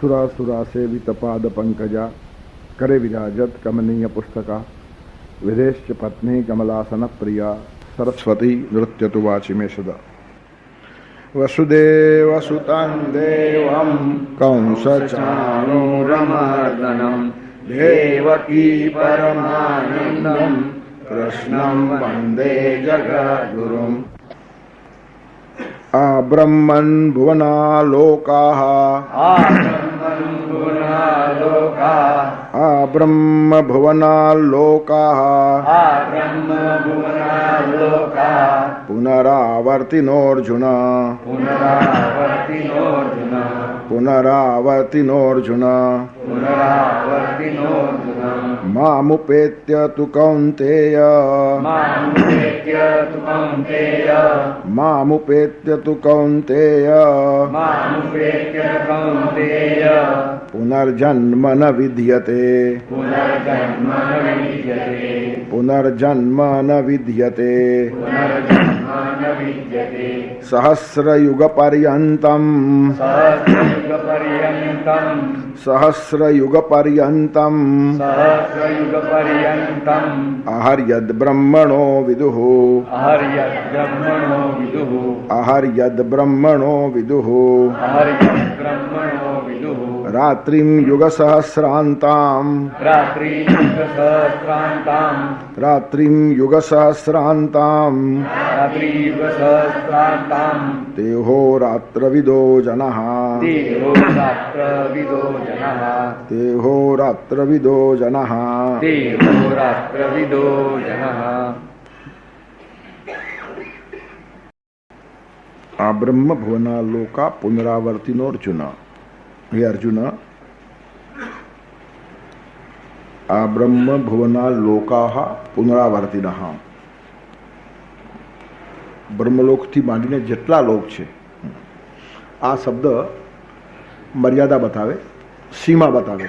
सुरासुरा सेवित पाद पंकजा करे विराजत कमनीय पुस्तका विदेश्च पत्नी कमलासन प्रिया सरस्वती नृत्य तु वाचि मे सदा। वसुदेवसुतं देवं कंसचाणूरमर्दनं देवकी परमानन्दं कृष्णं वन्दे जगद्गुरुम्। आब्रह्मन् भुवनालोकाः आब्रह्म भुवनालोकाः पुनरावर्तिनोऽर्जुन पुनरावर्तिनोऽर्जुन मामुपेत्य तु कौन्तेय मामुपेत्य तु कौन्तेय पुनर्जन्म न विद्यते पुनर्जन्म न विद्यते सहस्रयुगपर्यन्तं अहर्यद्ब्रह्मणो विदुः अहर्यद्ब्रह्मणो विदुः रात्रिं युगसहस्रान्ताम् तेहोरात्रविदो जनः तेहोरात्रविदो जनः। आ ब्रह्म भुवनालोका पुनरावर्तिनोऽर्जुन। हे अर्जुन, आ ब्रह्म भुवनालोकाः पुनरावर्तिनः। બ્રહ્મલોકથી માંડીને જેટલા લોક છે, આ શબ્દ મર્યાદા બતાવે, સીમા બતાવે.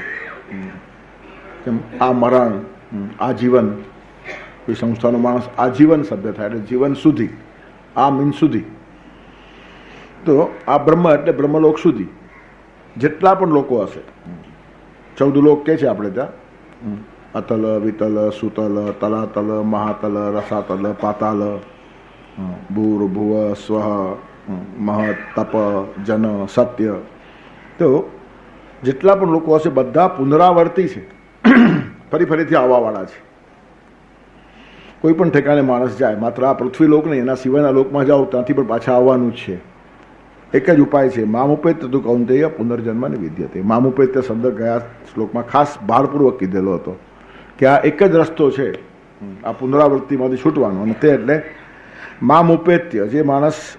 આ મરણ, આ જીવન, કોઈ સંસ્થાનો માણસ આજીવન સભ્ય થાય એટલે જીવન સુધી, આ મીન સુધી. તો આ બ્રહ્મ એટલે બ્રહ્મલોક સુધી જેટલા પણ લોકો હશે, 14 લોક કે છે આપણે ત્યાં, અતલ, વિતલ, સુતલ, તલાતલ, મહાતલ, રસાતલ, પાતાલ, ભૂર, ભુવ, સ્વ, મહત, તપ, જન, સત્ય. તો જેટલા પણ લોકો હશે બધા પુનરાવર્તી છે, ફરીથી આવવાવાળા છે. કોઈ પણ ઠેકાણે માણસ જાય, માત્ર આ પૃથ્વી લોક નહીં, એના સિવાયના લોકમાં જાઓ ત્યાંથી પણ પાછા આવવાનું જ છે. એક જ ઉપાય છે, મામુપેત્ય તું કૌંતેય પુનર્જન્મને વિદ્યતે. મામુપેત્ય શબ્દ ગયા શ્લોકમાં ખાસ ભારપૂર્વક કીધેલો હતો કે આ એક જ રસ્તો છે આ પુનરાવૃત્તિમાંથી છૂટવાનો, અને તે એટલે મામુપેત્ય, જે માણસ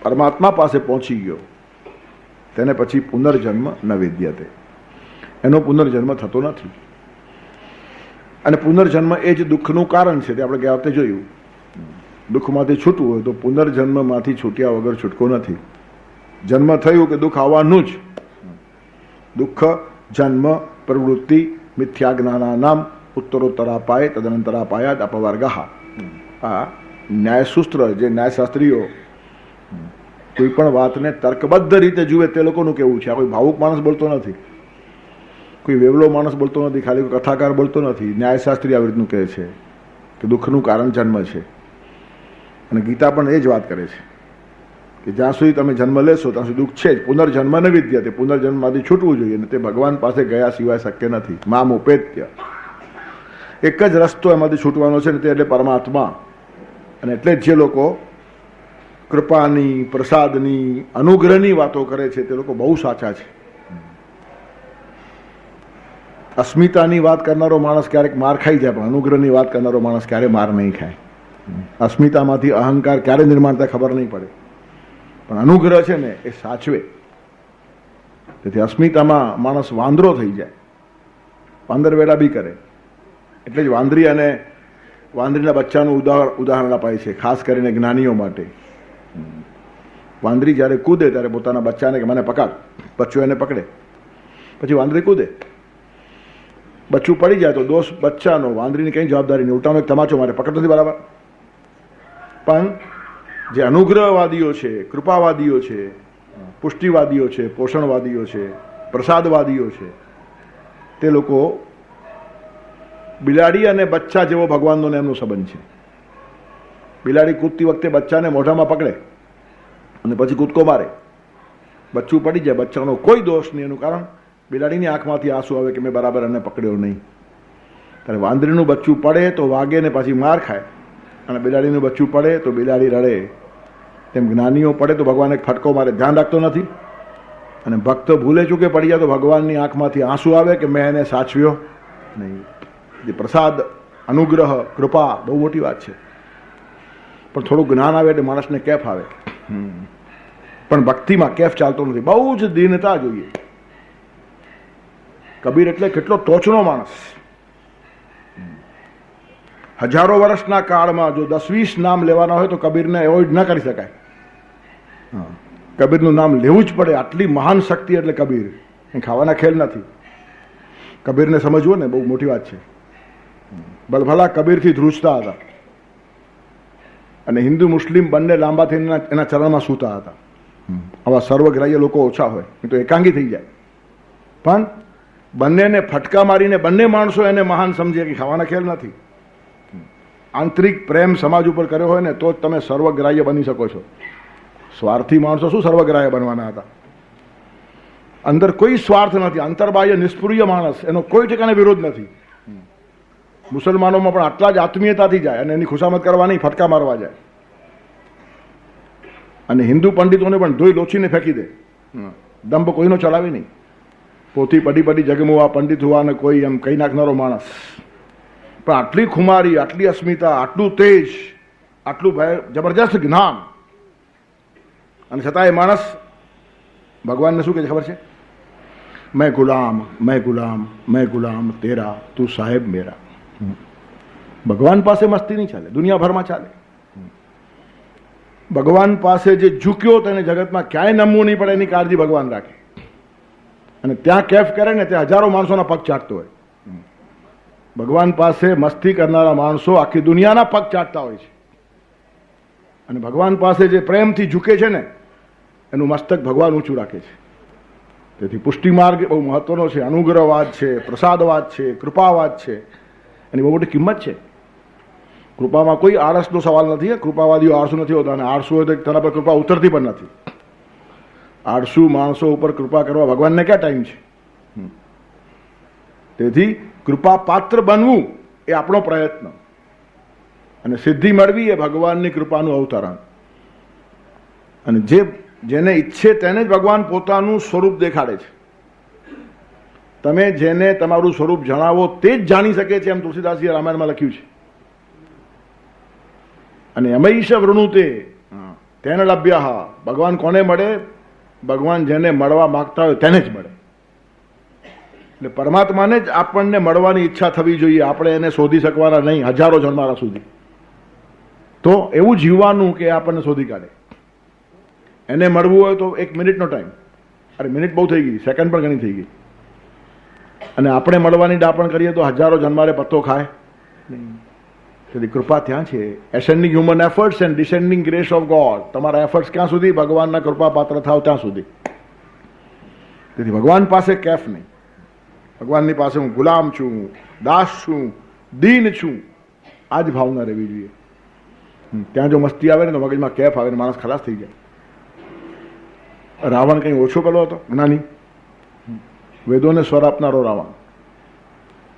પરમાત્મા પાસે પહોંચી ગયો તેને પછી પુનર્જન્મ ન વિદ્યતે, એનો પુનર્જન્મ થતો નથી. અને પુનર્જન્મ એ જ દુઃખનું કારણ છે, તે આપણે ગયા વખતે જોયું. દુઃખમાંથી છૂટવું હોય તો પુનર્જન્મમાંથી છૂટ્યા વગર છૂટકો નથી. જન્મ થયું કે દુઃખ આવવાનું જ. દુઃખ જન્મ પ્રવૃત્તિ મિથ્યા જ્ઞાનાનામ ઉત્તરોત્તરાપાય તદનંતરાપાયાદ અપવર્ગઃ. આ ન્યાયસૂત્ર, જે ન્યાયશાસ્ત્રીઓ કોઈ પણ વાતને તર્કબદ્ધ રીતે જુએ તે લોકોનું કહેવું છે. આ કોઈ ભાવુક માણસ બોલતો નથી, કોઈ વેવલો માણસ બોલતો નથી, ખાલી કોઈ કથાકાર બોલતો નથી. ન્યાયશાસ્ત્રી આવી રીતનું કહે છે કે દુઃખનું કારણ જન્મ છે. અને ગીતા પણ એ જ વાત કરે છે કે જ્યાં સુધી તમે જન્મ લેશો ત્યાં સુધી દુઃખ છે જ. પુનર્જન્મ ન વિદ્યતે, પુનર્જન્મમાંથી છૂટવું જોઈએ, અને તે ભગવાન પાસે ગયા સિવાય શક્ય નથી. મામુપેત્ય, એક જ રસ્તો એમાંથી છૂટવાનો છે ને તે એટલે પરમાત્મા. અને એટલે જ જે લોકો કૃપાની, પ્રસાદની, અનુગ્રહની વાતો કરે છે તે લોકો બહુ સાચા છે. અસ્મિતાની વાત કરનારો માણસ ક્યારેક માર ખાઈ જાય, પણ અનુગ્રહની વાત કરનારો માણસ ક્યારે માર નહીં ખાય. અસ્મિતામાંથી અહંકાર ક્યારે નિર્માણ થાય ખબર નહીં પડે, પણ અનુગ્રહ છે ને એ સાચવે. તેથી અસ્મિતામાં માણસ વાંદરો થઈ જાય, વાંદરવેડા બી કરે. એટલે જ વાંદરી અને વાંદરીના બચ્ચાનું ઉદાહરણ અપાય છે, ખાસ કરીને જ્ઞાનીઓ માટે. વાંદરી જ્યારે કૂદે ત્યારે પોતાના બચ્ચાને કે મને પકડ, બચ્ચું એને પકડે, પછી વાંદરી કૂદે. બચ્ચું પડી જાય તો દોષ બચ્ચાનો, વાંદરીની કંઈ જવાબદારી નહીં. ઉલટાનો એક તમાચો મારે, પકડ નથી બરાબર. પણ જે અનુગ્રહવાદીઓ છે, કૃપાવાદીઓ છે, પુષ્ટિવાદીઓ છે, પોષણવાદીઓ છે, પ્રસાદવાદીઓ છે તે લોકો બિલાડી અને બચ્ચા જેવો ભગવાનનો ને એમનો સંબંધ છે. બિલાડી કૂદતી વખતે બચ્ચાને મોઢામાં પકડે અને પછી કૂદકો મારે, બચ્ચું પડી જાય, બચ્ચાનો કોઈ દોષ નહીં. એનું કારણ બિલાડીની આંખમાંથી આંસુ આવે કે મેં બરાબર એને પકડ્યો નહીં. ત્યારે વાંદરીનું બચ્ચું પડે તો વાગે ને પાછી માર ખાય, અને બિલાડીનું બચ્ચું પડે તો બિલાડી રડે. તેમ જ્ઞાનીઓ પડે તો ભગવાન એક ફટકો મારે, ધ્યાન રાખતો નથી. અને ભક્ત ભૂલે ચૂકે પડી જાય તો ભગવાનની આંખમાંથી આંસુ આવે કે મેં એને સાચવ્યો નહીં. જે પ્રસાદ, અનુગ્રહ, કૃપા બહુ મોટી વાત છે. પણ થોડું જ્ઞાન આવે એટલે માણસને કેફ આવે. પણ ભક્તિમાં કેફ ચાલતો નથી, બહુ જ દીનતા જોઈએ. કબીર એટલે કેટલો ટોચનો માણસ. હજારો વર્ષના કાળમાં જો 10-20 નામ લેવાના હોય તો કબીરને એવોઇડ ન કરી શકાય. કબીરનું નામ લેવું જ પડે. આટલી મહાન શક્તિ એટલે કબીર, એ ખાવાના ખેલ નથી. કબીરને સમજવું ને બહુ મોટી વાત છે. બલભલા કબીરથી ધ્રુજતા હતા અને હિન્દુ મુસ્લિમ બંને લાંબા થઈને એના ચરણમાં સૂતા હતા. આવા સર્વગ્રાહ્ય લોકો ઓછા હોય એ તો એકાંગી થઈ જાય. પણ બંનેને ફટકા મારીને બંને માણસો એને મહાન સમજે કે ખાવાના ખેલ નથી. આંતરિક પ્રેમ સમાજ ઉપર કર્યો હોય ને તો જ તમે સર્વગ્રાહ્ય બની શકો છો. સ્વાર્થી માણસો શું સર્વગ્રાહ્ય બનવાના હતા? અંદર કોઈ સ્વાર્થ નથી, અંતર્બાહ્ય નિષ્પૃય માણસ, એનો કોઈ ઠેકાણે વિરોધ નથી. મુસલમાનોમાં પણ આટલા જ આત્મીયતાથી જાય અને એની ખુશામત કરવા નહીં, ફટકા મારવા જાય. અને હિન્દુ પંડિતોને પણ ધોઈ લોચીને ફેંકી દે. દંભ કોઈનો ચલાવે નહીં. પોતી પડી જગમું આ પંડિત હોવા અને કોઈ એમ કહી નાખનારો માણસ. પણ આટલી ખુમારી, આટલી અસ્મિતા, આટલું તેજ, આટલું જબરજસ્ત જ્ઞાન, અને છતાં એ માણસ ભગવાનને શું કહે છે ખબર છે? મેં ગુલામ, મેં ગુલામ, મેં ગુલામ તેરા, તું સાહેબ મેરા. ભગવાન પાસે મસ્તી નહીં ચાલે, દુનિયાભરમાં ચાલે. ભગવાન પાસે જે ઝૂક્યો તેને જગતમાં ક્યાંય નમવું નહીં પડે એની કાળજી ભગવાન રાખે. અને ત્યાં કેફ કરે ને ત્યાં હજારો માણસોના પગ ચાટતો હોય. ભગવાન પાસે મસ્તી કરનારા માણસો આખી દુનિયાના પગ ચાટતા હોય છે. અને ભગવાન પાસે જે પ્રેમથી ઝૂકે છે ને એનું મસ્તક ભગવાન ઊંચું રાખે છે. તેથી પુષ્ટિ માર્ગ બહુ મહત્વનો છે. અનુગ્રહવાદ છે, પ્રસાદવાદ છે, કૃપાવાદ છે, એની બહુ મોટી કિંમત છે. કૃપામાં કોઈ આળસનો સવાલ નથી. કૃપાવાદીઓ આળસુ નથી હોતા, અને આળસુ હોય તો તેના પર કૃપા ઉતરતી પણ નથી. આળસુ માણસો ઉપર કૃપા કરવા ભગવાનને ક્યાં ટાઈમ છે? તેથી કૃપા પાત્ર બનવું એ આપણો પ્રયત્ન, અને સિદ્ધિ મળવી એ ભગવાનની કૃપાનું અવતરણ. અને જેને ઈચ્છે તેને જ ભગવાન પોતાનું સ્વરૂપ દેખાડે છે. તમે જેને તમારું સ્વરૂપ જણાવો તે જ જાણી શકે છે, એમ તુલસીદાસજીએ રામાયણમાં લખ્યું છે. અને અમૈષ વૃણુતે તેને લભ્ય. ભગવાન કોને મળે? ભગવાન જેને મળવા માંગતા હોય તેને જ મળે. એટલે પરમાત્માને જ આપણને મળવાની ઈચ્છા થવી જોઈએ. આપણે એને શોધી શકવાના નહીં હજારો જન્મારા સુધી. તો એવું જીવવાનું કે આપણને શોધી કાઢે. એને મળવું હોય તો 1 મિનિટનો ટાઈમ, અરે મિનિટ બહુ થઈ ગઈ, સેકન્ડ પણ ઘણી થઈ ગઈ. અને આપણે મળવાની ડાપણ કરીએ તો હજારો જન્મારે પત્તો ખાય. તેથી કૃપા ત્યાં છે. Ascending human efforts and descending grace of God. તમારા એફર્ટ્સ ક્યાં સુધી? ભગવાનના કૃપા પાત્ર થાવ ત્યાં સુધી. તેથી ભગવાન પાસે કેફ નહીં. ભગવાનની પાસે હું ગુલામ છું, દાસ છું, દીન છું, આ જ ભાવના રહેવી જોઈએ. ત્યાં જો મસ્તી આવે ને તો મગજમાં કેફ આવે ને માણસ ખલાસ થઈ જાય. રાવણ કંઈ ઓછો પેલો હતો? જ્ઞાની, વેદોને સ્વર આપનારો રાવણ.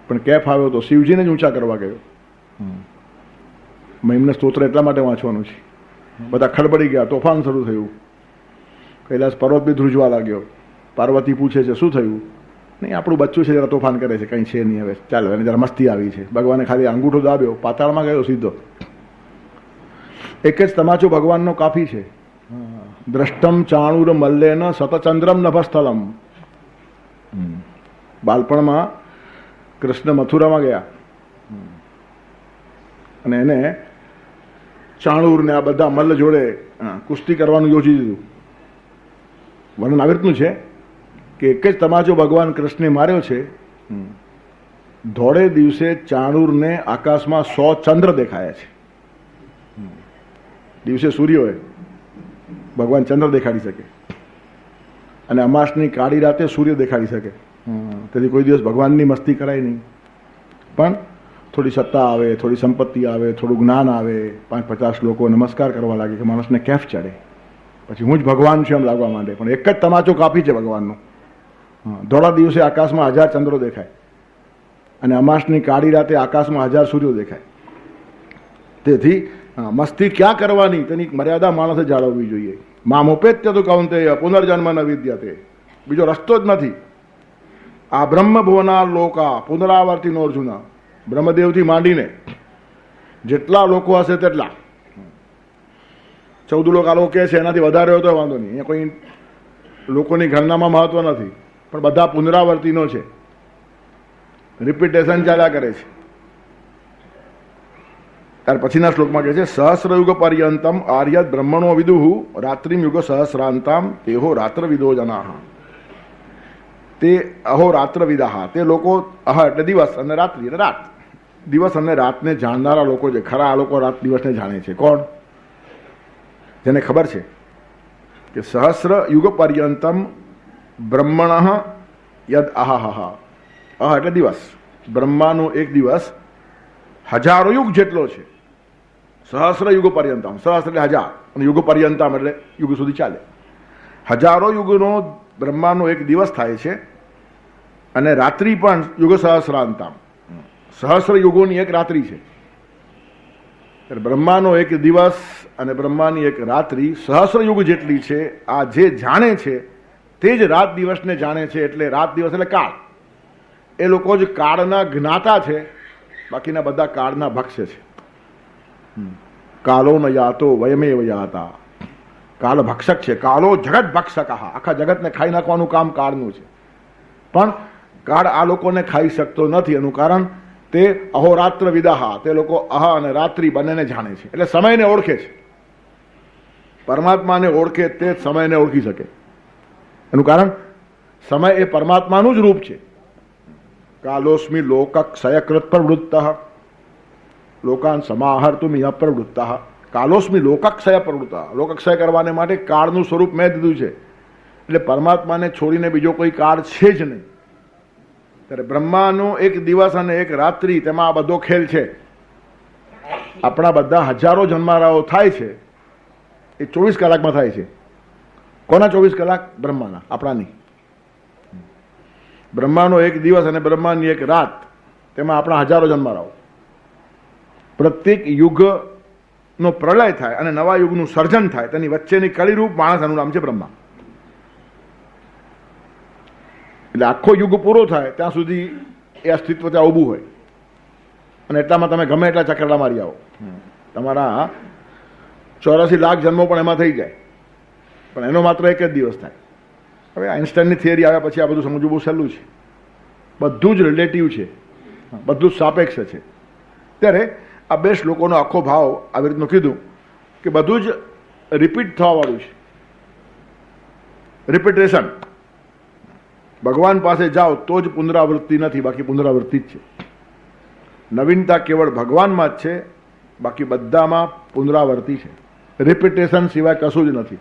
પણ કેફ આવ્યો તો શિવજીને જ ઊંચા કરવા ગયો. મહિમને સ્તોત્ર એટલા માટે વાંચવાનું છે. બધા ખડબડી ગયા, તોફાન શરૂ થયું. કૈલાસ પર્વત બી ધ્રુજવા લાગ્યો. પાર્વતી પૂછે છે શું થયું? નહીં, આપણું બચ્ચું છે, જરા તોફાન કરે છે, કંઈ છે નહીં, હવે ચાલો એને જરા મસ્તી આવી છે. ભગવાને ખાલી અંગૂઠો દાબ્યો, પાતાળમાં ગયો સીધો. એક જ તમાચો ભગવાનનો કાફી છે. દ્રષ્ટમ ચાણુર મલ્લેન સતચંદ્રમ નભસ્થલમ. બાળપણમાં કૃષ્ણ મથુરામાં ગયા અને એને ચાણુર ને આ બધા મલ્લ જોડે કુસ્તી કરવાનું યોજી દીધું. વર્ણન આવી રીતનું છે કે એક જ તમાચો ભગવાન કૃષ્ણે માર્યો છે. ધોળે દિવસે ચાણુરને આકાશમાં 100 ચંદ્ર દેખાયા છે. દિવસે સૂર્ય હોય, ભગવાન ચંદ્ર દેખાડી શકે. અને અમાસની કાળી રાતે સૂર્ય દેખાડી શકે. તેથી કોઈ દિવસ ભગવાનની મસ્તી કરાય નહીં. પણ થોડી સત્તા આવે, થોડી સંપત્તિ આવે, થોડું જ્ઞાન આવે, 5-50 લોકો નમસ્કાર કરવા લાગે કે માણસને કેફ ચડે, પછી હું જ ભગવાન છું એમ લાગવા માંડે. પણ એક જ તમાચો કાપી છે ભગવાનનો. ધોળા દિવસે આકાશમાં 1000 ચંદ્રો દેખાય અને અમાસની કાળી રાતે આકાશમાં 1000 સૂર્યો દેખાય. તેથી મસ્તી ક્યાં કરવાની તેની મર્યાદા માણસે જાળવવી જોઈએ. મામોપેત્ય તો કૌંતેય પુનર્જન્મ ન વિદ્યતે, બીજો રસ્તો જ નથી. આ બ્રહ્મભુવના લોકા પુનરાવર્તિનો અર્જુન, બ્રહ્મદેવથી માંડીને જેટલા લોકો હશે તેટલા, 14 લોક આ લોકો કહે છે, એનાથી વધારે હોય તો વાંધો નહીં, અહીંયા કોઈ લોકોની ગણનામાં મહત્વ નથી, પણ બધા પુનરાવર્તિનો છે, રિપીટેશન ચાલ્યા કરે છે. ત્યાર પછીના શ્લોકમાં કહે છે સહસ્રયુગ પર્યંતમ આર્યત બ્રહ્મણો વિદુહુ રાત્રિમ યુગ સહસ્રાંતામ તેહો રાત્રવિદો જનાહ. તે અહોરાત્ર વિદાહ, તે લોકો અહ એટલે દિવસ અને રાત્રિ એટલે રાત, દિવસ અને રાતને જાણનારા લોકો છે. ખરા આ લોકો રાત દિવસને જાણે છે. કોણ? જેને ખબર છે કે સહસ્ર યુગ પર્યંતમ બ્રહ્મણ યદ અહહ, અહ એટલે દિવસ, બ્રહ્માનો એક દિવસ 1000 યુગ જેટલો છે. સહસ્ર યુગ પર્યંતમ, સહસ્ર એટલે 1000 અને યુગ પર્યંતમ એટલે યુગ સુધી ચાલે. 1000 યુગનો બ્રહ્માનો એક દિવસ થાય છે અને રાત્રિ પણ યુગ સહસ્રાંતમ, સહસ્ર યુગોની એક રાત્રિ છે. બ્રહ્માનો એક દિવસ અને બ્રહ્માની એક રાત્રિ સહસ્ર યુગ જેટલી છે. આ જે જાણે છે તે જ રાત દિવસને જાણે છે. એટલે રાત દિવસ એટલે કાળ. એ લોકો જ કાળના જ્ઞાતા છે, બાકીના બધા કાળના ભક્ષ્ય છે. કાલો ન યાતો વયમેવ યાતા, કાળ ભક્ષક છે. કાલો જગત ભક્ષક, આખા જગતને ખાઈ નાખવાનું કામ કાળનું છે. પણ કાળ આ લોકોને ખાઈ શકતો નથી. એનું કારણ તે અહોરાત્ર વિદાહ, તે લોકો અહ અને રાત્રિ બંનેને જાણે છે, એટલે સમયને ઓળખે છે. પરમાત્માને ઓળખે તે જ સમયને ઓળખી શકે. એનું કારણ સમય એ પરમાત્માનું જ રૂપ છે. કાલોસ્મિ લોકક્ષયકૃત પ્રવૃત્ત લોકાન સમાહર્તુમ યઃ પ્રવૃત્ત. કાલોસ્મિ લોકક્ષય પ્રવૃત્ત, લોકક્ષય કરવાને માટે કાળનું સ્વરૂપ મેં દીધું છે. એટલે પરમાત્માને છોડીને બીજો કોઈ કાળ છે જ નહીં. ત્યારે બ્રહ્માનો એક દિવસ અને એક રાત્રિ, તેમાં આ બધો ખેલ છે. આપણા બધા હજારો જન્મારાઓ થાય છે એ 24 કલાકમાં થાય છે. કોના 24 કલાક? બ્રહ્માના, આપણા નહીં. બ્રહ્માનો એક દિવસ અને બ્રહ્માની એક રાત, તેમાં આપણા હજારો જન્મારાઓ. પ્રત્યેક યુગનો પ્રલય થાય અને નવા યુગનું સર્જન થાય, તેની વચ્ચેની કળીરૂપ માણસનું નામ છે બ્રહ્મા. એટલે આખો યુગ પૂરો થાય ત્યાં સુધી એ અસ્તિત્વ ત્યાં ઊભું હોય અને એટલામાં તમે ગમે એટલા ચકરડા મારી આવો. તમારા 84 લાખ જન્મો પણ એમાં થઈ જાય, પણ એનો માત્ર એક જ દિવસ થાય. હવે આઇન્સ્ટાઈનની થિયરી આવ્યા પછી આ બધું સમજવું બહુ સહેલું છે. બધું જ રિલેટિવ છે, બધું જ સાપેક્ષ છે. ત્યારે આ બે શ્લોકોનો આખો ભાવ આવી રીતનું કીધું કે બધું જ રિપીટ થવાવાળું છે. રિપીટેશન. ભગવાન પાસે જાઓ તો જ પુનરાવૃત્તિ નથી, બાકી પુનરાવૃત્તિ જ છે. નવીનતા કેવળ ભગવાનમાં જ છે, બાકી બધામાં પુનરાવર્તિ છે. રિપીટેશન સિવાય કશું જ નથી.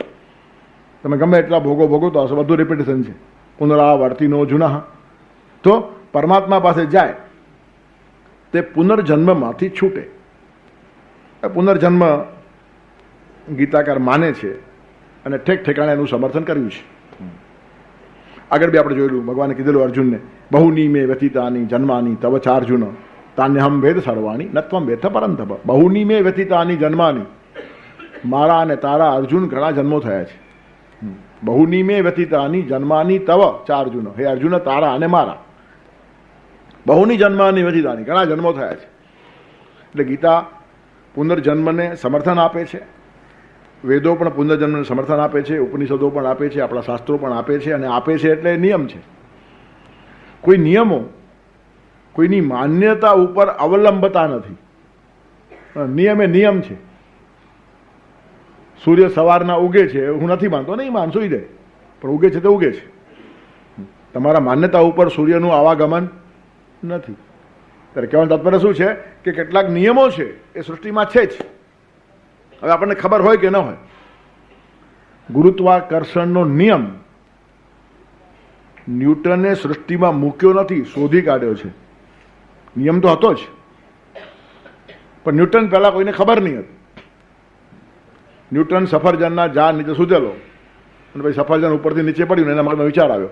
તમે ગમે એટલા ભોગવતા હશો, બધું રિપીટેશન છે. પુનરાવર્તિનો જુનઃ. તો પરમાત્મા પાસે જાય તે પુનર્જન્મમાંથી છૂટે. પુનર્જન્મ ગીતાકાર માને છે અને ઠેક ઠેકાણે એનું સમર્થન કર્યું છે. આગળ બી આપણે જોયેલું, ભગવાને કીધેલું અર્જુનને, બહુની મેં વ્યતીતાની જન્માની તવ ચાર્જુન તાન્યહમ વેદ સર્વાણી નત્વમ વેદ પરંતપ. બહુની મેં વ્યતીતાની જન્માની, મારા અને તારા અર્જુન ઘણા જન્મો થયા છે. બહુની મેં વ્યતીતાની જન્માની તવ ચાર્જુન, હે અર્જુન તારા અને મારા. બહુની જન્માની વ્યતીતાની, ઘણા જન્મો થયા છે. એટલે ગીતા પુનર્જન્મને સમર્થન આપે છે, વેદો પણ પુનર્જન્મને સમર્થન આપે છે, ઉપનિષદો પણ આપે છે, આપણા શાસ્ત્રો પણ આપે છે. અને આપે છે એટલે નિયમ છે. કોઈ નિયમો કોઈની માન્યતા ઉપર અવલંબતા નથી. નિયમ એ નિયમ છે. સૂર્ય સવારના ઉગે છે, હું નથી માનતો, નહીં માન સુઈ જાય, પણ ઉગે છે તો ઉગે છે. તમારા માન્યતા ઉપર સૂર્યનું આવાગમન નથી. ત્યારે કહેવાનું તાત્પર્ય શું છે કે કેટલાક નિયમો છે એ સૃષ્ટિમાં છે જ. હવે આપણને ખબર હોય કે ન હોય, ગુરુત્વાકર્ષણનો નિયમ ન્યૂટને સૃષ્ટિમાં મૂક્યો નથી, શોધી કાઢ્યો છે. નિયમ તો હતો જ, પણ ન્યૂટન પહેલા કોઈને ખબર નહીં હતી. ન્યૂટન સફરજનના ઝાડ નીચે સૂતેલો અને પછી સફરજન ઉપરથી નીચે પડ્યું ને એના મગજમાં વિચાર આવ્યો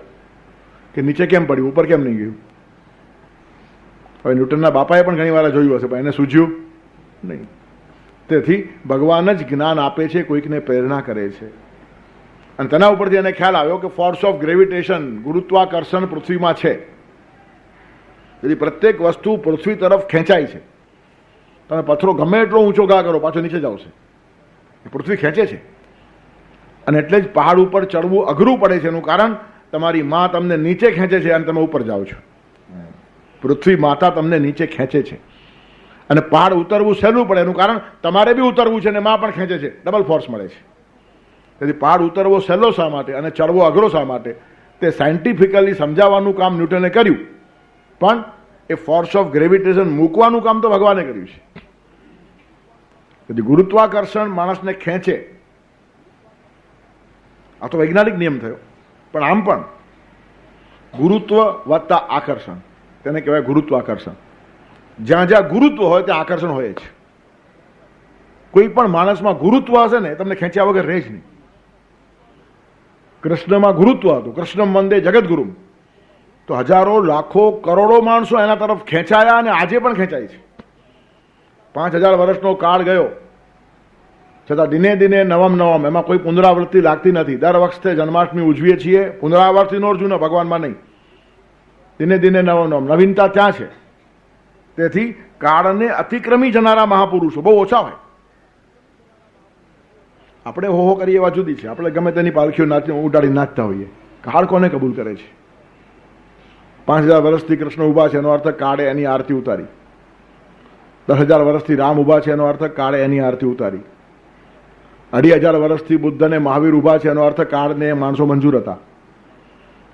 કે નીચે કેમ પડ્યું, ઉપર કેમ નહીં ગયું. હવે ન્યૂટનના બાપાએ પણ ઘણી વાર જોયું હશે, પણ એને સૂઝ્યું નહીં. તેથી ભગવાન જ જ્ઞાન આપે છે, કોઈકને પ્રેરણા કરે છે. અને તેના ઉપરથી એને ખ્યાલ આવ્યો કે ફોર્સ ઓફ ગ્રેવિટેશન, ગુરુત્વાકર્ષણ પૃથ્વીમાં છે. તેથી પ્રત્યેક વસ્તુ પૃથ્વી તરફ ખેંચાય છે. તમે પથ્થરો ગમે એટલો ઊંચો ઘા કરો, પાછો નીચે જાવશે. એ પૃથ્વી ખેંચે છે. અને એટલે જ પહાડ ઉપર ચડવું અઘરું પડે છે. એનું કારણ તમારી માં તમને નીચે ખેંચે છે અને તમે ઉપર જાઓ છો. પૃથ્વી માતા તમને નીચે ખેંચે છે અને પહાડ ઉતરવું સહેલું પડે. એનું કારણ તમારે બી ઉતરવું છે અને માં પણ ખેંચે છે, ડબલ ફોર્સ મળે છે. તેથી પહાડ ઉતરવો સહેલો શા માટે અને ચડવો અઘરો શા માટે, તે સાયન્ટિફિકલી સમજાવવાનું કામ ન્યૂટને કર્યું. પણ એ ફોર્સ ઓફ ગ્રેવિટેશન મૂકવાનું કામ તો ભગવાને કર્યું છે. તેથી ગુરુત્વાકર્ષણ માણસને ખેંચે, આ તો વૈજ્ઞાનિક નિયમ થયો. પણ આમ પણ ગુરુત્વ વત્તા આકર્ષણ, તેને કહેવાય ગુરુત્વાકર્ષણ. જ્યાં જ્યાં ગુરુત્વ હોય ત્યાં આકર્ષણ હોય જ. કોઈ પણ માણસમાં ગુરુત્વ હશે ને તમને ખેંચ્યા વગર રહે જ નહીં. કૃષ્ણમાં ગુરુત્વ હતું, કૃષ્ણ વંદે જગદગુરુ. તો હજારો લાખો કરોડો માણસો એના તરફ ખેંચાયા અને આજે પણ ખેંચાય છે. 5000 વર્ષનો કાળ ગયો છતાં દિને દિને નવમ, એમાં કોઈ પુનરાવૃત્તિ લાગતી નથી. દર વખતે જન્માષ્ટમી ઉજવીએ છીએ, પુનરાવર્તિનો અર્જુન, ભગવાનમાં નહીં. દિને દિને નવમ, નવીનતા ત્યાં છે. તેથી કાળને અતિક્રમી જનારા મહાપુરુષો બહુ ઓછા હોય. આપણે હો કરીએ એવા જુદી છે. આપણે ગમે તેની પાલખીઓ ઉડાડી નાચતા હોઈએ. કાળ કોને કબૂલ કરે છે? 5000 વર્ષથી કૃષ્ણ ઊભા છે, એનો અર્થ કાળે એની આરતી ઉતારી. 10,000 વર્ષથી રામ ઊભા છે, એનો અર્થ કાળે એની આરતી ઉતારી. 2,500 વર્ષથી બુદ્ધ અને મહાવીર ઊભા છે, એનો અર્થ કાળને માણસો મંજૂર હતા.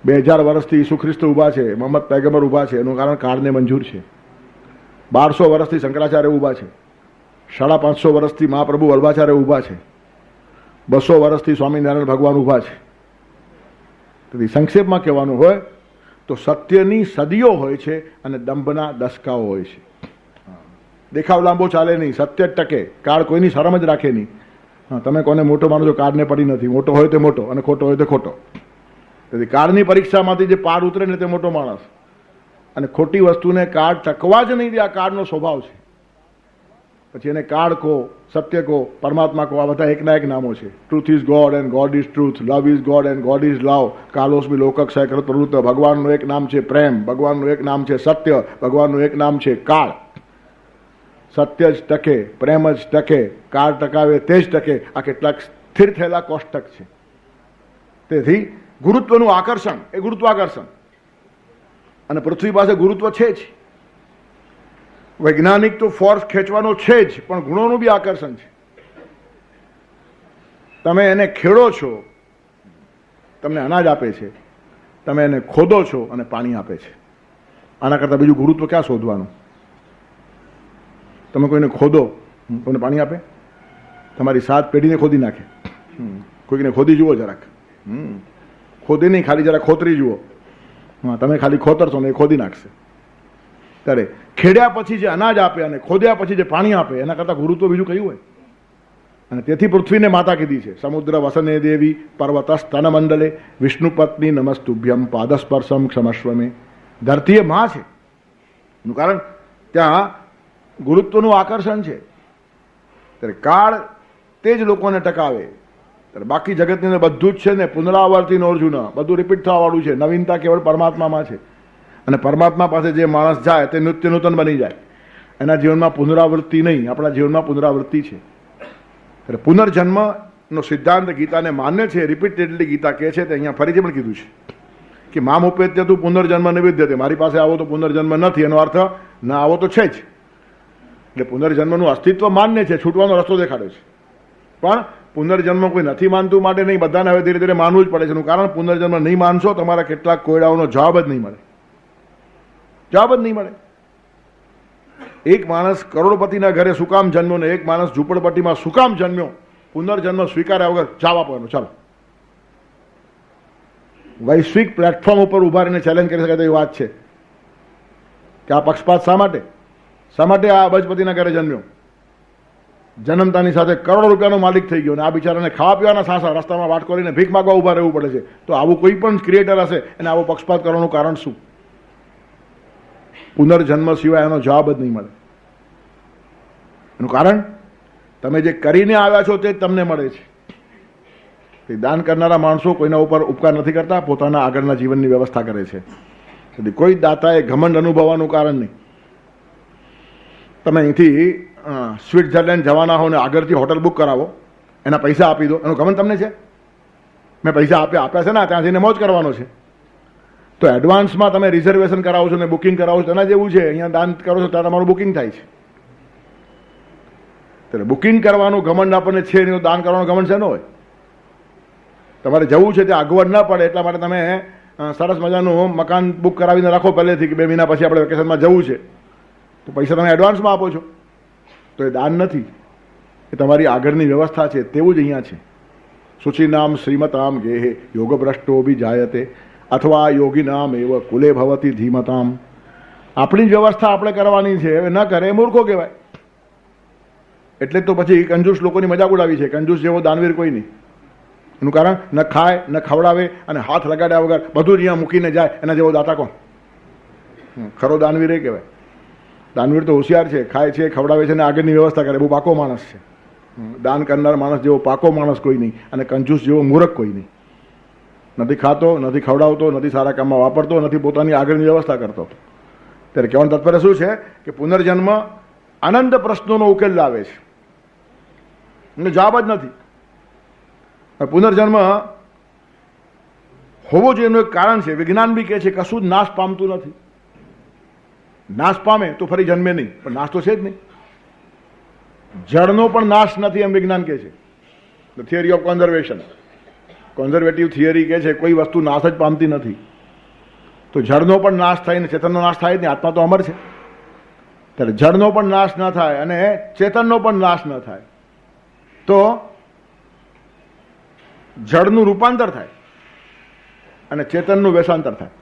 2000 વર્ષથી ઈસુ ખ્રિસ્ત ઊભા છે, મોહમ્મદ પૈગંબર ઊભા છે, એનું કારણ કાળને મંજૂર છે. 1200 વર્ષથી શંકરાચાર્ય ઊભા છે. 550 વર્ષથી મહાપ્રભુ વલ્ભાચાર્ય ઊભા છે. 200 વર્ષથી સ્વામિનારાયણ ભગવાન ઊભા છે. તેથી સંક્ષેપમાં કહેવાનું હોય તો સત્યની સદીઓ હોય છે અને દંભના દસકાઓ હોય છે. દેખાવ લાંબો ચાલે નહીં, સત્ય જ ટકે. કાળ કોઈની શરમ જ રાખે નહીં. તમે કોને મોટો માનો છો? કાળને પડી નથી. મોટો હોય તે મોટો અને ખોટો હોય તે ખોટો. તેથી કાળની પરીક્ષામાંથી જે પાર ઉતરે ને તે મોટો માણસ. અને ખોટી વસ્તુને કાળ ટકવા જ નહીં દે, આ કાળનો સ્વભાવ છે. પછી એને કાળ કહો, સત્ય કહો, પરમાત્મા કહો, આ બધા એકના એક નામો છે. Truth is God and God is truth, love is God and God is love, કાલોસ્મી લોકક્ષય કૃત પ્રવૃત્ત. ભગવાનનું એક નામ છે પ્રેમ, ભગવાનનું એક નામ છે સત્ય, ભગવાનનું એક નામ છે કાળ. સત્ય જ ટકે, પ્રેમ જ ટકે, કાળ ટકાવે તે જ ટકે. આ કેટલાક સ્થિર થયેલા કોષ્ટક છે. તેથી ગુરુત્વનું આકર્ષણ એ ગુરુત્વાકર્ષણ, અને પૃથ્વી પાસે ગુરુત્વ છે જ. વૈજ્ઞાનિક તો ફોર્સ ખેંચવાનો છે જ, પણ ગુણોનું બી આકર્ષણ છે. તમે એને ખેડો છો, તમને અનાજ આપે છે. તમે એને ખોદો છો અને પાણી આપે છે. આના કરતાં બીજું ગુરુત્વ ક્યાં શોધવાનું? તમે કોઈને ખોદો, તમને પાણી આપે? તમારી 7 પેઢીને ખોદી નાખે. કોઈકને ખોદી જુઓ જરાક, ખોદી નહીં, ખાલી જરા ખોતરી જુઓ. હા, તમે ખાલી ખોતરશો ને એ ખોદી નાખશે. ત્યારે ખેડ્યા પછી જે અનાજ આપે અને ખોદ્યા પછી જે પાણી આપે, એના કરતાં ગુરુત્વ બીજું કયું હોય? અને તેથી પૃથ્વીને માતા કીધી છે. સમુદ્ર વસને દેવી પર્વત સ્તન મંડલે વિષ્ણુ પત્ની નમસ્તુભ્યમ પાદસ્પર્શમ ક્ષમસ્વમે. ધરતી એ માં છે. એનું કારણ ત્યાં ગુરુત્વનું આકર્ષણ છે. ત્યારે કાળ તે જ લોકોને ટકાવે. ત્યારે બાકી જગતની અંદર બધું જ છે ને પુનરાવર્તિનો અર્જુન, બધું રિપીટ થવાવાળું છે. નવીનતા કેવળ પરમાત્મામાં છે. અને પરમાત્મા પાસે જે માણસ જાય તે નિત્ય નૂતન બની જાય. એના જીવનમાં પુનરાવૃત્તિ નહીં, આપણા જીવનમાં પુનરાવૃત્તિ છે. એટલે પુનર્જન્મનો સિદ્ધાંત ગીતાને માન્ય છે. રિપીટેડલી ગીતા કહે છે, તે અહીંયા ફરીથી પણ કીધું છે કે મામ ઉપેત્ય તું પુનર્જન્મ નિવિદ્યતે. મારી પાસે આવો તો પુનર્જન્મ નથી, એનો અર્થ ના આવો તો છે જ. એટલે પુનર્જન્મનું અસ્તિત્વ માન્ય છે, છૂટવાનો રસ્તો દેખાડે છે. પણ પુનર્જન્મ કોઈ નથી માનતું માટે નહીં, બધાને હવે ધીરે ધીરે માનવું જ પડે છે. એનું કારણ પુનર્જન્મ નહીં માનશો, તમારા કેટલાક કોયડાઓનો જવાબ જ નહીં મળે. જવાબ જ નહીં મળે. એક માણસ કરોડપતિના ઘરે શું કામ જન્મ્યો ને એક માણસ ઝૂંપડપટ્ટીમાં શું કામ જન્મ્યો? પુનર્જન્મ સ્વીકાર્યા વગર જવાબ આપવાનો. ચાલો, વૈશ્વિક પ્લેટફોર્મ ઉપર ઉભા રહીને ચેલેન્જ કરી શકાય તેવી વાત છે કે આ પક્ષપાત શા માટે આ અબજપતિના ઘરે જન્મ્યો, જન્મતાની સાથે કરોડો રૂપિયાનો માલિક થઈ ગયો, અને આ બિચારાને ખાવા પીવાના સાસા રસ્તામાં વાટકો લઈને ભીખ માગવા ઉભા રહેવું પડે છે. તો આવું કોઈ પણ ક્રિએટર હશે એને આવો પક્ષપાત કરવાનું કારણ શું? પુનર્જન્મ સિવાય એનો જવાબ જ નહીં મળે. એનું કારણ તમે જે કરીને આવ્યા છો તે જ તમને મળે છે. દાન કરનારા માણસો કોઈના ઉપર ઉપકાર નથી કરતા, પોતાના આગળના જીવનની વ્યવસ્થા કરે છે. તેથી કોઈ દાતાએ ઘમંડ અનુભવવાનું કારણ નહીં. તમે અહીંથી સ્વિટ્ઝરલેન્ડ જવાના હો ને આગળથી હોટલ બુક કરાવો, એના પૈસા આપી દો, એનું ઘમંડ તમને છે? મેં પૈસા આપ્યા છે ને, ત્યાં જઈને મોજ કરવાનો છે. તો એડવાન્સમાં તમે રિઝર્વેશન કરાવો છો ને બુકિંગ કરાવો છો, તેના જેવું છે. અહીંયા દાન કરો છો ત્યારે તમારું બુકિંગ થાય છે. ત્યારે બુકિંગ કરવાનું ઘમંડ આપણને છે નહીં, દાન કરવાનું ઘમંડ છે ન હોય. તમારે જવું છે ત્યાં અગવડ ના પડે એટલા માટે તમે સરસ મજાનું મકાન બુક કરાવીને રાખો પહેલેથી કે 2 મહિના પછી આપણે વેકેશનમાં જવું છે, તો પૈસા તમે એડવાન્સમાં આપો છો. તો એ દાન નથી, એ તમારી આગળની વ્યવસ્થા છે. તેવું જ અહીંયા છે. શુચિનામ શ્રીમતામ ગેહે યોગભ્રષ્ટો બી જાયતે અથવા યોગીનામ એવ કુલે ભવતી ધીમતામ. આપણી જ વ્યવસ્થા આપણે કરવાની છે, હવે ન કરે એ મૂર્ખો કહેવાય. એટલે તો પછી કંજૂસ લોકોની મજાક ઉડાવી છે. કંજૂસ જેવો દાનવીર કોઈ નહીં. એનું કારણ ન ખાય ન ખવડાવે અને હાથ લગાડ્યા વગર બધું અહીંયા મૂકીને જાય, એના જેવો દાતા કોણ? ખરો દાનવીર એ કહેવાય. દાનવીર તો હોશિયાર છે, ખાય છે, ખવડાવે છે અને આગળની વ્યવસ્થા કરે, બહુ પાકો માણસ છે. દાન કરનાર માણસ જેવો પાકો માણસ કોઈ નહીં, અને કંજૂસ જેવો મૂર્ખ કોઈ નહીં. નથી ખાતો, નથી ખવડાવતો, નથી સારા કામમાં વાપરતો, નથી પોતાની આગળની વ્યવસ્થા કરતો. ત્યારે કહેવાનું તાત્પર્ય શું છે કે પુનર્જન્મ અનંત પ્રશ્નોનો ઉકેલ લાવે છે, એનો જવાબ જ નથી. પુનર્જન્મ હોવો જોઈએ એનું એક કારણ છે. વિજ્ઞાન બી કહે છે કશું જ નાશ પામતું નથી. નાશ પામે તો ફરી જન્મે નહીં, પણ નાશ તો છે જ નહીં. જળનો પણ નાશ નથી એમ વિજ્ઞાન કહે છે. The theory of conservation, conservative theory કહે છે કોઈ વસ્તુ નાશ જ પામતી નથી. તો જળનો પણ નાશ થાય ને ચેતનનો નાશ થાય જ નહીં. આત્મા તો અમર છે. ત્યારે જળનો પણ નાશ ન થાય અને ચેતનનો પણ નાશ ન થાય તો જળનું રૂપાંતર થાય અને ચેતનનું વેશાંતર થાય.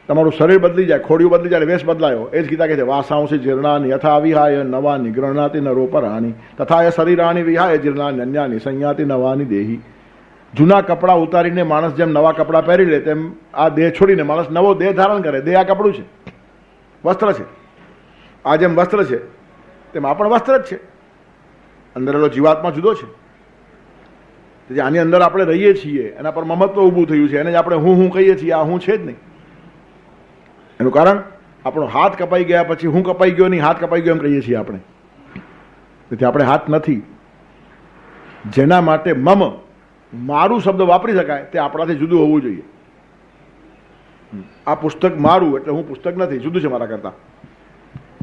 તમારું શરીર બદલી જાય, ખોડિયું બદલી જાય, વેશ બદલાયો. એ જ ગીતા કહે છે વાસાંસી જીર્ણાની યથા વિહાય નવાની ગૃહણાતિ નરોપરાણી તથા એ શરીરાણી વિહાય જીર્ણાની અન્યાની સંયાતિ નવાની દેહી. જૂના કપડાં ઉતારીને માણસ જેમ નવા કપડાં પહેરી લે તેમ આ દેહ છોડીને માણસ નવો દેહ ધારણ કરે. દેહ આ કપડું છે, વસ્ત્ર છે. આ જેમ વસ્ત્ર છે તેમ આ પણ વસ્ત્ર જ છે. અંદરનો જીવાત્મા જુદો છે. આની અંદર આપણે રહીએ છીએ, એના પર મમત્વ ઊભું થયું છે, એને જ આપણે હું કહીએ છીએ. આ હું છે જ નહીં. એનું કારણ આપણો હાથ કપાઈ ગયા પછી હું કપાઈ ગયો નહીં, હાથ કપાઈ ગયો એમ કહીએ છીએ આપણે. તેથી આપણે હાથ નથી. જેના માટે મારું શબ્દ વાપરી શકાય તે આપણાથી જુદું હોવું જોઈએ. આ પુસ્તક મારું એટલે હું પુસ્તક નથી, જુદું છે મારા કરતા.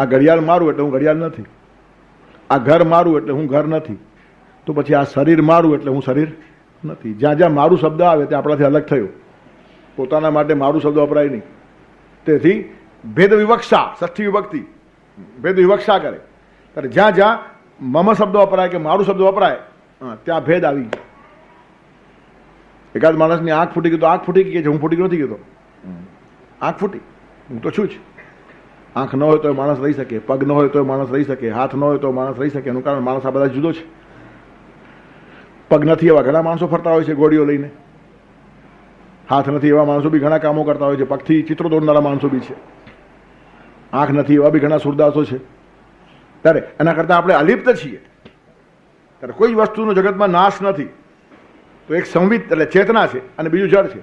આ ઘડિયાળ મારું એટલે હું ઘડિયાળ નથી. આ ઘર મારું એટલે હું ઘર નથી. તો પછી આ શરીર મારું એટલે હું શરીર નથી. જ્યાં જ્યાં મારું શબ્દ આવે તે આપણાથી અલગ થયો. પોતાના માટે મારું શબ્દ વપરાય નહીં. તેથી ભેદ વિવક્ષા, ષષ્ઠી વિભક્તિ, ભેદ વિવક્ષા કરે. ત્યારે જ્યાં જ્યાં મમ શબ્દ વપરાય કે મારું શબ્દ વપરાય ત્યાં ભેદ આવી ગયો. એકાદ માણસની આંખ ફૂટી ગઈ તો આંખ ફૂટી ગઈ છે, હું ફૂટી ગયો નથી ગયો. આંખ ફૂટી, હું તો છું જ. આંખ ન હોય તો માણસ રહી શકે, પગ ન હોય તો માણસ રહી શકે, હાથ ન હોય તો માણસ રહી શકે. એનું કારણ માણસ આ બધા જુદો છે. પગ નથી એવા ઘણા માણસો ફરતા હોય છે ગોળીઓ લઈને. હાથ નથી એવા માણસો બી ઘણા કામો કરતા હોય છે. પગથી ચિત્રો દોરનારા માણસો બી છે. આંખ નથી એવા બી ઘણા સુરદાસો છે. ત્યારે એના કરતાં આપણે અલિપ્ત છીએ. ત્યારે કોઈ વસ્તુનો જગતમાં નાશ નથી. તો એક સંવિત એટલે ચેતના છે અને બીજું જળ છે.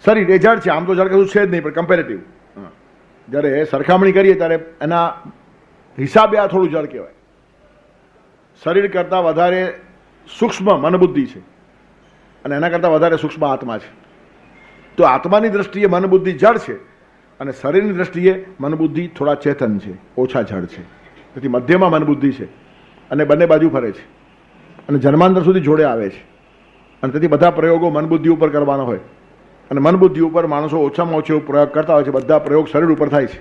શરીર એ જળ છે. આમ તો જળ કશું છે જ નહીં, પણ કમ્પેરેટિવ જ્યારે સરખામણી કરીએ ત્યારે એના હિસાબે આ થોડું જળ કહેવાય. શરીર કરતાં વધારે સૂક્ષ્મ મનબુદ્ધિ છે અને એના કરતાં વધારે સૂક્ષ્મ આત્મા છે. તો આત્માની દ્રષ્ટિએ મનબુદ્ધિ જળ છે અને શરીરની દ્રષ્ટિએ મનબુદ્ધિ થોડા ચેતન છે, ઓછા જળ છે. તેથી મધ્યમાં મનબુદ્ધિ છે અને બંને બાજુ ફરે છે અને જન્માંતર સુધી જોડે આવે છે. અને તેથી બધા પ્રયોગો મનબુદ્ધિ ઉપર કરવાના હોય અને મનબુદ્ધિ ઉપર માણસો ઓછામાં ઓછો પ્રયોગ કરતા હોય છે. બધા પ્રયોગ શરીર ઉપર થાય છે.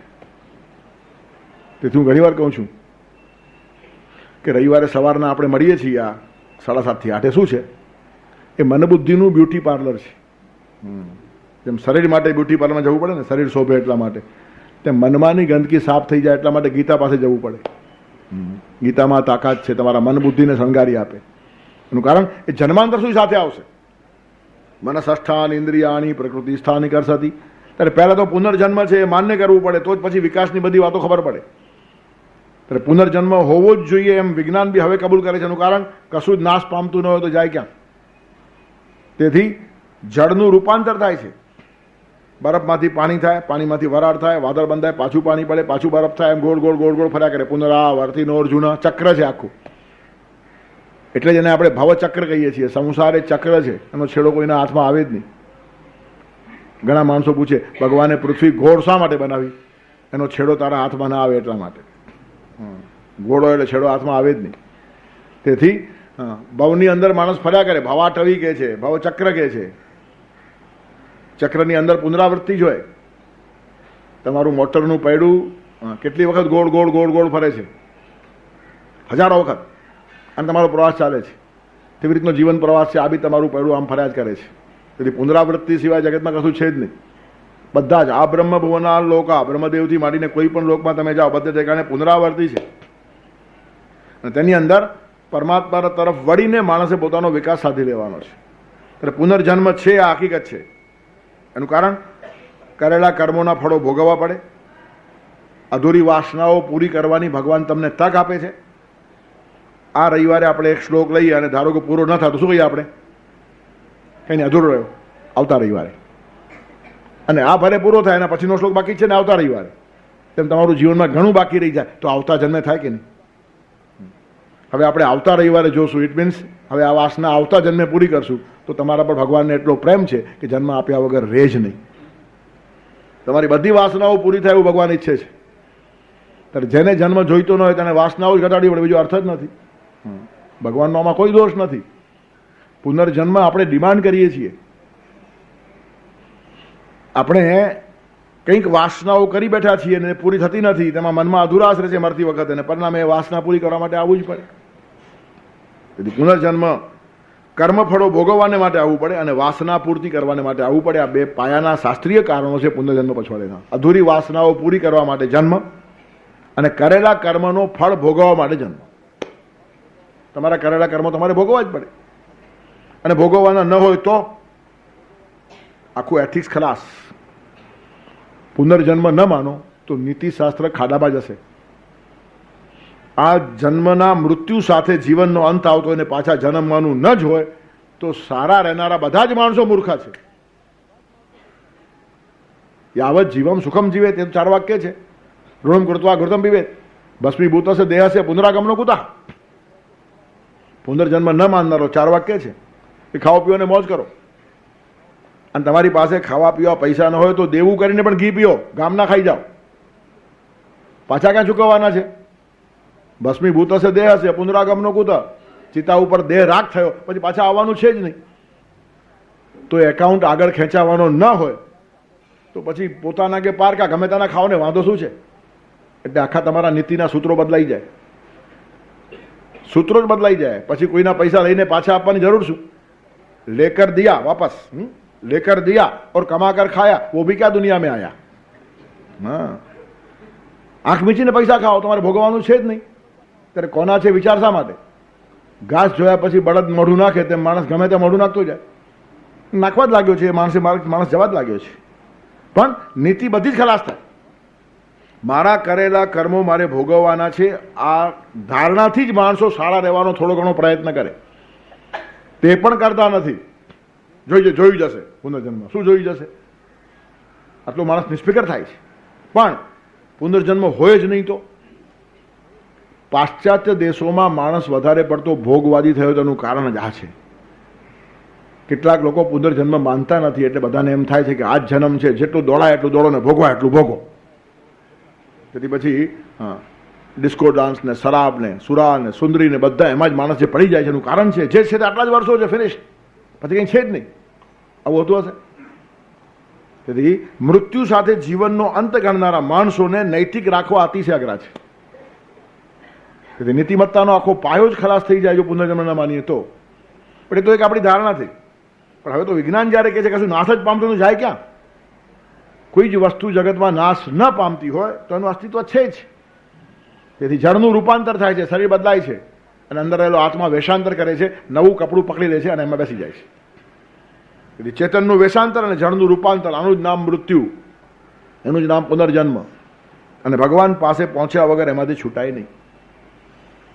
તેથી હું ઘણીવાર કહું છું કે રવિવારે સવારના આપણે મળીએ છીએ આ 7:30 થી 8. શું છે? એ મનબુદ્ધિનું બ્યુટી પાર્લર છે. જેમ શરીર માટે બ્યુટી પાર્લરમાં જવું પડે ને, શરીર શોભે એટલા માટે, તેમ મનમાંની ગંદકી સાફ થઈ જાય એટલા માટે ગીતા પાસે જવું પડે. ગીતામાં તાકાત છે, તમારા મન બુદ્ધિને શણગારી આપે. એનું કારણ એ જન્માંતર સુધી સાથે આવશે. મનસષ્ઠાન ઇન્દ્રિયાણી પ્રકૃતિ સ્થાની કરસતી. ત્યારે પહેલાં તો પુનર્જન્મ છે એ માન્ય કરવું પડે, તો જ પછી વિકાસની બધી વાતો ખબર પડે. ત્યારે પુનર્જન્મ હોવો જ જોઈએ એમ વિજ્ઞાન બી હવે કબૂલ કરે છે. એનું કારણ કશું જ નાશ પામતું ન હોય તો જાય ક્યાં. તેથી જળનું રૂપાંતર થાય છે. બરફમાંથી પાણી થાય, પાણીમાંથી વરાળ થાય, વાદળ બંધાય, પાછું પાણી પડે, પાછું બરફ થાય, એમ ગોળ ગોળ ગોળ ગોળ ફર્યા કરે. પુનરાવર્તિનો અર્જુન ચક્ર છે આખું. એટલે જ એને આપણે ભવચક્ર કહીએ છીએ. સંસાર એ ચક્ર છે, એનો છેડો કોઈના હાથમાં આવે જ નહીં. ઘણા માણસો પૂછે ભગવાને પૃથ્વી ગોળ શા માટે બનાવી? એનો છેડો તારા હાથમાં ના આવે એટલા માટે. ગોળો એટલે છેડો હાથમાં આવે જ નહીં. તેથી ભવની અંદર માણસ ફર્યા કરે. ભવાટવી કહે છે, ભવચક્ર કહે છે. ચક્રની અંદર પુનરાવૃત્તિ જ હોય. તમારું મોટરનું પૈડું કેટલી વખત ગોળ ગોળ ગોળ ગોળ ફરે છે? હજારો વખત. અને તમારો પ્રવાસ ચાલે છે. તેવી રીતનો જીવન પ્રવાસ છે. આ બી તમારું પૈડું આમ ફર્યા જ કરે છે. તેથી પુનરાવૃત્તિ સિવાય જગતમાં કશું છે જ નહીં. બધા જ આ બ્રહ્મ ભુવના લોકા, બ્રહ્મદેવથી માંડીને કોઈ પણ લોકમાં તમે જાઓ, બધે ઠેકાણે પુનરાવર્તિ છે. અને તેની અંદર પરમાત્મા તરફ વળીને માણસે પોતાનો વિકાસ સાધી લેવાનો છે. એટલે પુનર્જન્મ છે, આ હકીકત છે. એનું કારણ કરેલા કર્મોના ફળો ભોગવવા પડે. અધૂરી વાસનાઓ પૂરી કરવાની ભગવાન તમને તક આપે છે. આ રવિવારે આપણે એક શ્લોક લઈએ અને ધારો કે પૂરો ન થાય તો શું કહીએ આપણે? કંઈ નહીં, અધૂરો રહ્યો, આવતા રવિવારે. અને આ ભલે પૂરો થાય એના પછીનો શ્લોક બાકી છે ને આવતા રવિવારે. તેમ તમારું જીવનમાં ઘણું બાકી રહી જાય તો આવતા જન્મે થાય કે નહીં? હવે આપણે આવતા રવિવારે જોશું. ઇટ મીન્સ હવે આ વાસના આવતા જન્મે પૂરી કરશું તો તમારા પર ભગવાનને એટલો પ્રેમ છે કે જન્મ આપ્યા વગર રહે જ નહીં. તમારી બધી વાસનાઓ પૂરી થાય એવું ભગવાન ઈચ્છે છે. ત્યારે જેને જન્મ જોઈતો ન હોય તેને વાસનાઓ જ ઘટાડવી પડે, બીજો અર્થ જ નથી. ભગવાનનો આમાં કોઈ દોષ નથી. પુનર્જન્મ આપણે ડિમાન્ડ કરીએ છીએ. આપણે કંઈક વાસનાઓ કરી બેઠા છીએ અને પૂરી થતી નથી, તેમાં મનમાં અધુરાશ રહે છે મરતી વખતે, અને પરિણામે એ વાસના પૂરી કરવા માટે આવવું જ પડે. તેથી પુનર્જન્મ કર્મફળો ભોગવવાને માટે આવવું પડે અને વાસના પૂર્તિ કરવાને માટે આવવું પડે. આ બે પાયાના શાસ્ત્રીય કારણો છે પુનર્જન્મ પછવાડેના. અધૂરી વાસનાઓ પૂરી કરવા માટે જન્મ અને કરેલા કર્મનો ફળ ભોગવવા માટે જન્મ. તમારા કરેલા કર્મો તમારે ભોગવવા જ પડે. અને ભોગવવાના ન હોય તો આખું એથિક્સ ખલાસ. પુનર્જન્મ ન માનો તો નીતિશાસ્ત્ર ખાડામાં જશે. આ જન્મના મૃત્યુ સાથે જીવનનો અંત આવતો હોય ને પાછા જન્મવાનું ન જ હોય તો સારા રહેનારા બધા જ માણસો મૂર્ખા છે. યાવત જીવમ સુખમ જીવે, તે 4 વાક્ય છે. ઋણમ કૃત્વા ઘૃતમ પીવેત, ભસ્મીભૂતસ્ય દેહસ્ય પુનરાગમનો કુતઃ. પુનર્જન્મ ન માનનારો 4 વાક્ય છે કે ખાઓ પીઓ ને મોજ કરો. અને તમારી પાસે ખાવા પીવા પૈસા ન હોય તો દેવું કરીને પણ ઘી પીઓ, ગામના ખાઈ જાઓ. પાછા ક્યાં ચૂકવવાના છે? ભસ્મીભૂત હશે દેહ હશે પુનરાગમનો કુતઃ. ચિતા ઉપર દેહ રાખ થયો પછી પાછા આવવાનું છે જ નહીં. તો એકાઉન્ટ આગળ ખેંચાવાનો ન હોય તો પછી પોતાના કે પારકા ગમે તેના ખાઓ ને, વાંધો શું છે? એટલે આખા તમારા નીતિના સૂત્રો બદલાઈ જાય. સૂત્રો જ બદલાઈ જાય. પછી કોઈના પૈસા લઈને પાછા આપવાની જરૂર શું? લેકર દિયા વાપસ, लेकर दिया और कमा कर खाया, वो भी क्या दुनिया में आया? हाँ, आंख મીચીને પૈસા ખાઓ, તમારે ભોગવવાનું છે જ નહીં. ત્યારે કોના છે વિચાર શા માટે? ઘાસ જોયા પછી બળદ મોઢું નાખે તેમ માણસ ગમે તે મોઢું નાખતો જાય. નાખવા જ લાગ્યો છે માણસ જવા જ લાગ્યો છે. પણ નીતિ બધી જ ખલાસ થાય. મારા કરેલા કર્મો મારે ભોગવવાના છે, આ ધારણાથી જ માણસો સારા રહેવાનો થોડો ઘણો પ્રયત્ન કરે. તે પણ કરતા નથી. જોયું જશે પુનર્જન્મ. શું જોયું જશે? આટલો માણસ નિષ્ફિકર થાય છે. પણ પુનર્જન્મ હોય જ નહીં તો પાશ્ચાત્ય દેશોમાં માણસ વધારે પડતો ભોગવાદી થયો તેનું કારણ જ આ છે. કેટલાક લોકો પુનર્જન્મ માનતા નથી એટલે બધાને એમ થાય છે કે આ જ જન્મ છે, જેટલું દોડાય એટલું દોડો ને ભોગવાય એટલું ભોગો. તેથી પછી ડિસ્કો ડાન્સ ને શરાબ ને સુરા ને સુંદરી ને બધા એમાં જ માણસ જે પડી જાય છે એનું કારણ છે જે છે તે આટલા જ વર્ષો છે, ફિનિશ, પછી કંઈ છે જ નહીં. આવું હોતું હશે? તેથી મૃત્યુ સાથે જીવનનો અંત ગણનારા માણસોને નૈતિક રાખવા અતિશય અઘરા છે. તેથી નીતિમત્તાનો આખો પાયો જ ખલાસ થઈ જાય જો પુનર્જન્મ ન માનીએ તો. પણ એ તો એક આપણી ધારણા થઈ. પણ હવે તો વિજ્ઞાન જ્યારે કહે છે કશું નાશ જ પામતું તો જાય ક્યાં? કોઈ જ વસ્તુ જગતમાં નાશ ન પામતી હોય તો એનું અસ્તિત્વ છે જ. તેથી જળનું રૂપાંતર થાય છે, શરીર બદલાય છે અને અંદર રહેલો આત્મા વેશાંતર કરે છે, નવું કપડું પકડી લે છે અને એમાં બેસી જાય છે. તેથી ચેતનનું વેશાંતર અને જળનું રૂપાંતર, આનું જ નામ મૃત્યુ, એનું જ નામ પુનર્જન્મ. અને ભગવાન પાસે પહોંચ્યા વગર એમાંથી છૂટાય નહીં.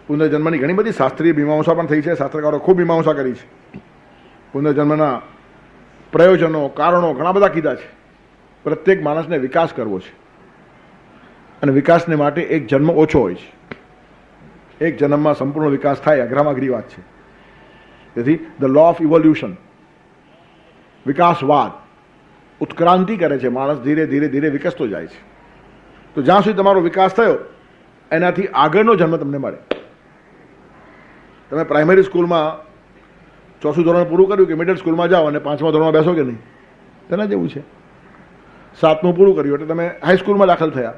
પુનર્જન્મની ઘણી બધી શાસ્ત્રીય મીમાંસા પણ થઈ છે, શાસ્ત્રકારો ખૂબ મીમાંસા કરી છે. પુનર્જન્મના પ્રયોજનો, કારણો ઘણા બધા કીધા છે. પ્રત્યેક માણસને વિકાસ કરવો છે અને વિકાસને માટે એક જન્મ ઓછો હોય છે. એક જન્મમાં સંપૂર્ણ વિકાસ થાય, અઘરામાં અઘરી વાત છે. તેથી ધ લો ઓફ ઇવોલ્યુશન, વિકાસવાદ ઉત્ક્રાંતિ કરે છે. માણસ ધીરે ધીરે ધીરે વિકસતો જાય છે. તો જ્યાં સુધી તમારો વિકાસ થયો એનાથી આગળનો જન્મ તમને મળે. તમે પ્રાઇમરી સ્કૂલમાં 4થું ધોરણ પૂરું કર્યું કે મિડલ સ્કૂલમાં જાઓ અને 5મા ધોરણમાં બેસો કે નહીં? તેના જેવું છે. 7મું પૂરું કર્યું એટલે તમે હાઈસ્કૂલમાં દાખલ થયા,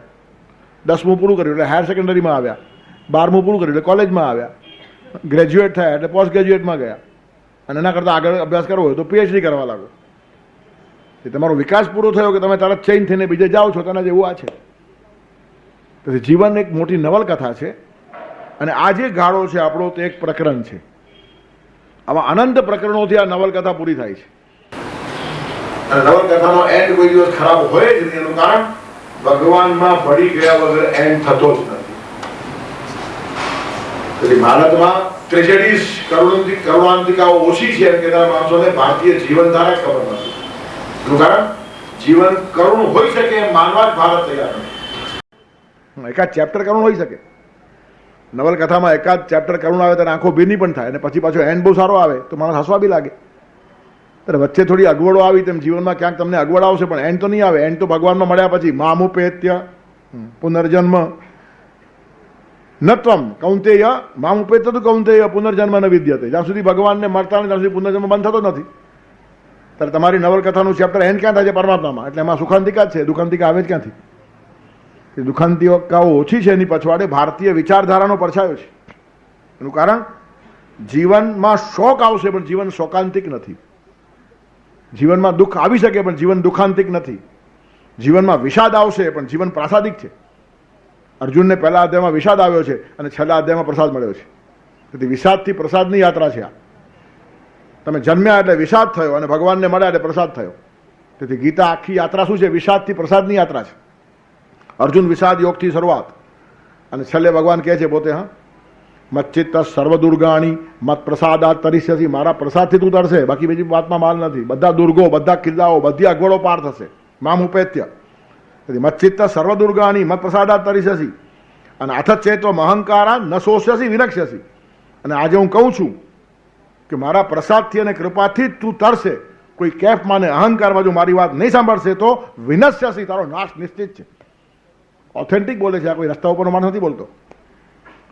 10મું પૂરું કર્યું એટલે હાયર સેકન્ડરીમાં આવ્યા, 12મું પૂરું કર્યું એટલે કોલેજમાં આવ્યા, ગ્રેજ્યુએટ થયા એટલે પોસ્ટ ગ્રેજ્યુએટમાં ગયા અને એના કરતાં આગળ અભ્યાસ કરવો હોય તો પીએચડી કરવા લાગો. એ તમારો વિકાસ પૂરો થયો કે તમે તરત ચેન્જ થઈને બીજે જાઓ છો, તેના જેવું આ છે. તેથી જીવન એક મોટી નવલકથા છે અને આ જે ગાળો છે આપણો તે એક પ્રકરણ છે. આવા અનંત પ્રકરણોથી આ નવલકથા પૂરી થાય છે. અને નવલકથાનો એન્ડ કોઈ દિવસ ખરાબ હોય જ નહીં. એનું કારણ ભગવાનમાં ભળી ગયા વગર એન્ડ થતો જ નથી. તેથી ભારતમાં ટ્રેજેડીઝ, કરુણાંતિકાઓ ઓછી છે એમ કહેતા માણસોને ભારતીય જીવનધારા ખબર નથી. એનું કારણ જીવન કરુણ હોઈ શકે એમ માનવા જ ભારત તૈયાર નથી. એકાદ ચેપ્ટર કરુણ હોઈ શકે, નવલકથામાં એકાદ ચેપ્ટર કરુણ આવે ત્યારે આંખો ભીની પણ થાય અને પછી પાછો એન્ડ બહુ સારો આવે તો માણસ હસવા બી લાગે. ત્યારે વચ્ચે થોડી અગવડો આવી તેમ જીવનમાં ક્યાંક તમને અગવડ આવશે પણ એન્ડ તો નહીં આવે. એન્ડ તો ભગવાનમાં મળ્યા પછી મામુપેત્ય પુનર્જન્મ નત્વમ કૌંતેય, મામુપેત્ય તો કૌંતેય પુનર્જન્મ ન વિદ્યતે. જ્યાં સુધી ભગવાનને મળતા નથી ત્યાં સુધી પુનર્જન્મ બંધ થતો નથી. ત્યારે તમારી નવલકથાનું ચેપ્ટર એન્ડ ક્યાં થાય છે? પરમાત્મામાં. એટલે એમાં સુખાંતિકા જ છે, દુખાંતિકા આવે જ ક્યાંથી? દુખાંતિકાઓ ઓછી છે, એની પછવાડે ભારતીય વિચારધારાનો પડછાયો છે. એનું કારણ જીવનમાં શોક આવશે પણ જીવન શોકાંતિક નથી. જીવનમાં દુઃખ આવી શકે પણ જીવન દુઃખાંતિક નથી. જીવનમાં વિષાદ આવશે પણ જીવન પ્રાસાદિક છે. અર્જુનને પહેલા અધ્યાયમાં વિષાદ આવ્યો છે અને છેલ્લા અધ્યાયમાં પ્રસાદ મળ્યો છે. તેથી વિષાદથી પ્રસાદની યાત્રા છે આ. તમે જન્મ્યા એટલે વિષાદ થયો અને ભગવાનને મળ્યા એટલે પ્રસાદ થયો. તેથી ગીતા આખી યાત્રા શું છે? વિષાદથી પ્રસાદની યાત્રા છે. અર્જુન વિષાદ યોગથી શરૂઆત અને છેલ્લે ભગવાન કહે છે પોતે, હા, મચ્ચિત્ત સર્વ દુર્ગાણી મત પ્રસાદાત તરિષ્યસી. મારા પ્રસાદથી તું તરશે, બાકી બીજી વાતમાં માલ નથી. બધા દુર્ગો, બધા કિલ્લાઓ, બધી અગવડો પાર થશે. મામુપેત્ય. મચ્ચિત્ત સર્વ દુર્ગાણી મત પ્રસાદાત તરિષ્યસી અને અથ ચેત્વ અહંકારા ન શોષ્યસી વિનક્ષ્યસી. અને આજે હું કહું છું કે મારા પ્રસાદથી અને કૃપાથી જ તું તરશે. કોઈ કેફ માને અહંકારમાં જો મારી વાત નહીં સાંભળશે તો વિનશ્યસી, તારો નાશ નિશ્ચિત છે. ઓથેન્ટિક બોલે છે, આ કોઈ રસ્તા ઉપરનો માણસ નથી બોલતો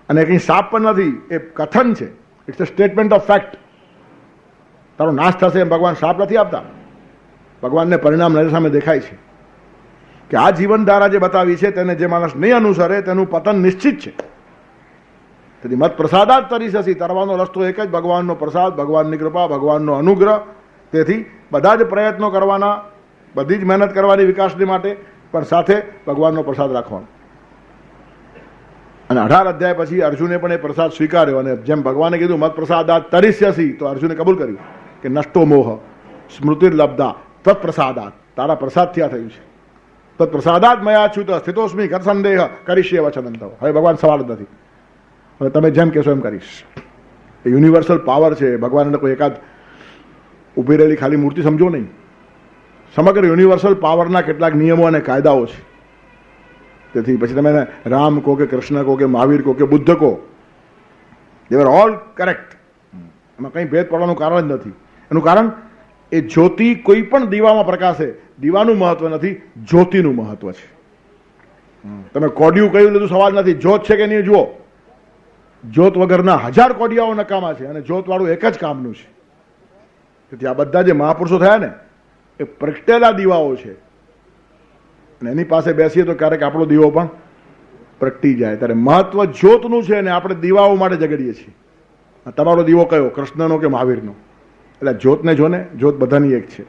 અને કંઈ સાપ પણ નથી. એ કથન છે, it's a statement of fact. તારો નાશ થશે એમ ભગવાન સાપ નથી આપતા. ભગવાનને પરિણામ નજર સામે દેખાય છે કે આ જીવનધારા જે બતાવી છે તેને જે માણસ નહીં અનુસરે તેનું પતન નિશ્ચિત છે. તેથી મત પ્રસાદાત તરિષ્યસી. તરવાનો રસ્તો એક જ, ભગવાનનો પ્રસાદ, ભગવાનની કૃપા, ભગવાનનો અનુગ્રહ. તેથી બધા જ પ્રયત્નો કરવાના, બધી જ મહેનત કરવાની વિકાસની માટે, પણ સાથે ભગવાનનો પ્રસાદ રાખવાનો. અને 18 અધ્યાય પછી અર્જુને પણ એ પ્રસાદ સ્વીકાર્યો અને જેમ ભગવાને કીધું મત પ્રસાદાત તરિષ્યસી, તો અર્જુને કબૂલ કર્યું કે નષ્ટો મોહ સ્મૃતિર્લબ્ધા તત્પ્રસાદાત. તારા પ્રસાદથી આ થયું છે. તત્પ્રસાદાત મયા અચ્યુત સ્થિતોસ્મિ કર સંદેહ કરીશ્ય વચનંતવ. હવે ભગવાન સવાલ જ નથી, હવે તમે જેમ કહેશો એમ કરીશ. એ યુનિવર્સલ પાવર છે. ભગવાનને કોઈ એકાદ ઊભી રહેલી ખાલી મૂર્તિ સમજો નહીં. સમગ્ર યુનિવર્સલ પાવરના કેટલાક નિયમો અને કાયદાઓ છે. તેથી પછી તમે રામ કહો કે કૃષ્ણ કહો કે મહાવીર કહો કે બુદ્ધ કહો, દે આર ઓલ કરેક્ટ. એમાં કંઈ ભેદ પડવાનું કારણ જ નથી. એનું કારણ એ જ્યોતિ કોઈ પણ દીવામાં પ્રકાશે. દીવાનું મહત્વ નથી, જ્યોતિનું મહત્વ છે. તમે કોડિયું કહ્યું લીધું સવાલ નથી. જ્યોત છે કે નહીં જુઓ. જ્યોત વગરના 1000 કોડિયાઓ નકામા છે અને જ્યોતવાળું એક જ કામનું છે. તેથી આ બધા જે મહાપુરુષો થયા ને એ પ્રગટેલા દીવાઓ છે અને એની પાસે બેસીએ તો ક્યારેક આપણો દીવો પણ પ્રગટી જાય. ત્યારે મહત્વ જ્યોતનું છે અને આપણે દીવાઓ માટે ઝઘડીએ છીએ. તમારો દીવો કયો? કૃષ્ણનો કે મહાવીરનો? એટલે જ્યોતને જો ને, જ્યોત બધાની એક છે,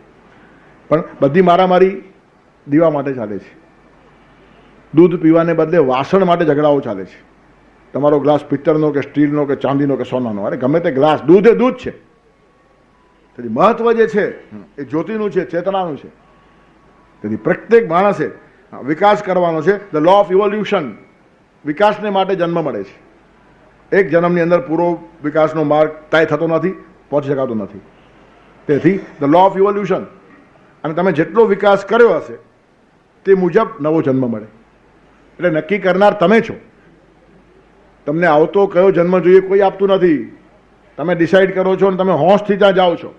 પણ બધી મારામારી દીવા માટે ચાલે છે. દૂધ પીવાને બદલે વાસણ માટે ઝઘડાઓ ચાલે છે. તમારો ગ્લાસ પિત્તળનો કે સ્ટીલનો કે ચાંદીનો કે સોનાનો, અરે ગમે તે ગ્લાસ, દૂધ એ દૂધ છે. તેથી મહત્વ જે છે એ જ્યોતિનું છે, ચેતનાનું છે. તેથી પ્રત્યેક માણસે વિકાસ કરવાનો છે. ધ લો ઓફ ઇવોલ્યુશન, વિકાસને માટે જન્મ મળે છે. એક જન્મની અંદર પૂરો વિકાસનો માર્ગ તય થતો નથી, પહોંચી શકાતો નથી. તેથી ધ લો ઓફ ઇવોલ્યુશન, અને તમે જેટલો વિકાસ કર્યો હશે તે મુજબ નવો જન્મ મળે. એટલે નક્કી કરનાર તમે છો. તમને આવતો કયો જન્મ જોઈએ કોઈ આપતું નથી. તમે ડિસાઈડ કરો છો અને તમે હોંશથી ત્યાં જાઓ છો.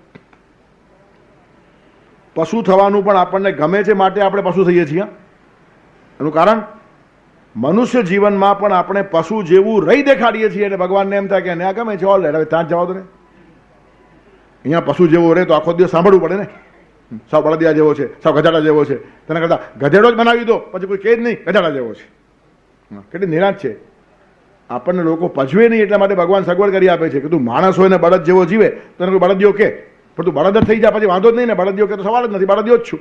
પશુ થવાનું પણ આપણને ગમે છે માટે આપણે પશુ થઈએ છીએ. એનું કારણ મનુષ્ય જીવનમાં પણ આપણે પશુ જેવું રહી દેખાડીએ છીએ એટલે ભગવાનને એમ થાય કે એને આ ગમે છે, ઓલ હવે ત્યાં જ જવા દો ને. અહીંયા પશુ જેવો રહે તો આખો દિવસ સાંભળવું પડે ને, સાવ બળદિયા જેવો છે, સાવ ગધાડા જેવો છે. તેના કરતાં ગધેડો જ બનાવી દો, પછી કોઈ કહે જ નહીં ગધાડા જેવો છે. કેટલી નિરાશ છે. આપણને લોકો પજવે નહીં એટલા માટે ભગવાન સગવડ કરી આપે છે કે તું માણસ હોય ને બળદ જેવો જીવે તો એને કોઈ બળદિયો કે, પણ તું બળદ જ થઈ જાય પછી વાંધો જ નહીં ને, બળદિયો કે તો સવાલ જ નથી, બળદિયો જ છું.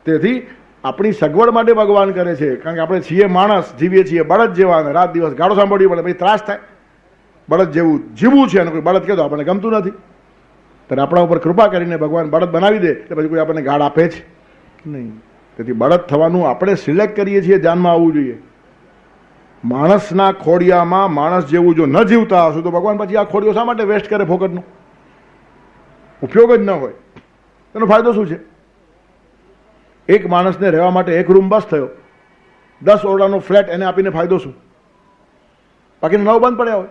તેથી આપણી સગવડ માટે ભગવાન કરે છે, કારણ કે આપણે છીએ માણસ, જીવીએ છીએ બળદ જેવા, અને રાત દિવસ ગાળો સાંભળવી પડે, પછી ત્રાસ થાય. બળદ જેવું જીવવું છે અને કોઈ બળદ કહેતો આપણને ગમતું નથી, ત્યારે આપણા ઉપર કૃપા કરીને ભગવાન બળદ બનાવી દે એટલે પછી કોઈ આપણને ગાળ આપે છે નહીં. તેથી બળદ થવાનું આપણે સિલેક્ટ કરીએ છીએ, ધ્યાનમાં આવવું જોઈએ. માણસના ખોડિયામાં માણસ જેવું જો ન જીવતા હશું તો ભગવાન પછી આ ખોડિયો શા માટે વેસ્ટ કરે ફોકટનો? ઉપયોગ જ ન હોય તેનો ફાયદો શું છે? એક માણસને રહેવા માટે એક રૂમ બસ થયો, 10 ઓરડાનો ફ્લેટ એને આપીને ફાયદો શું? બાકીને 9 બંધ પડ્યા હોય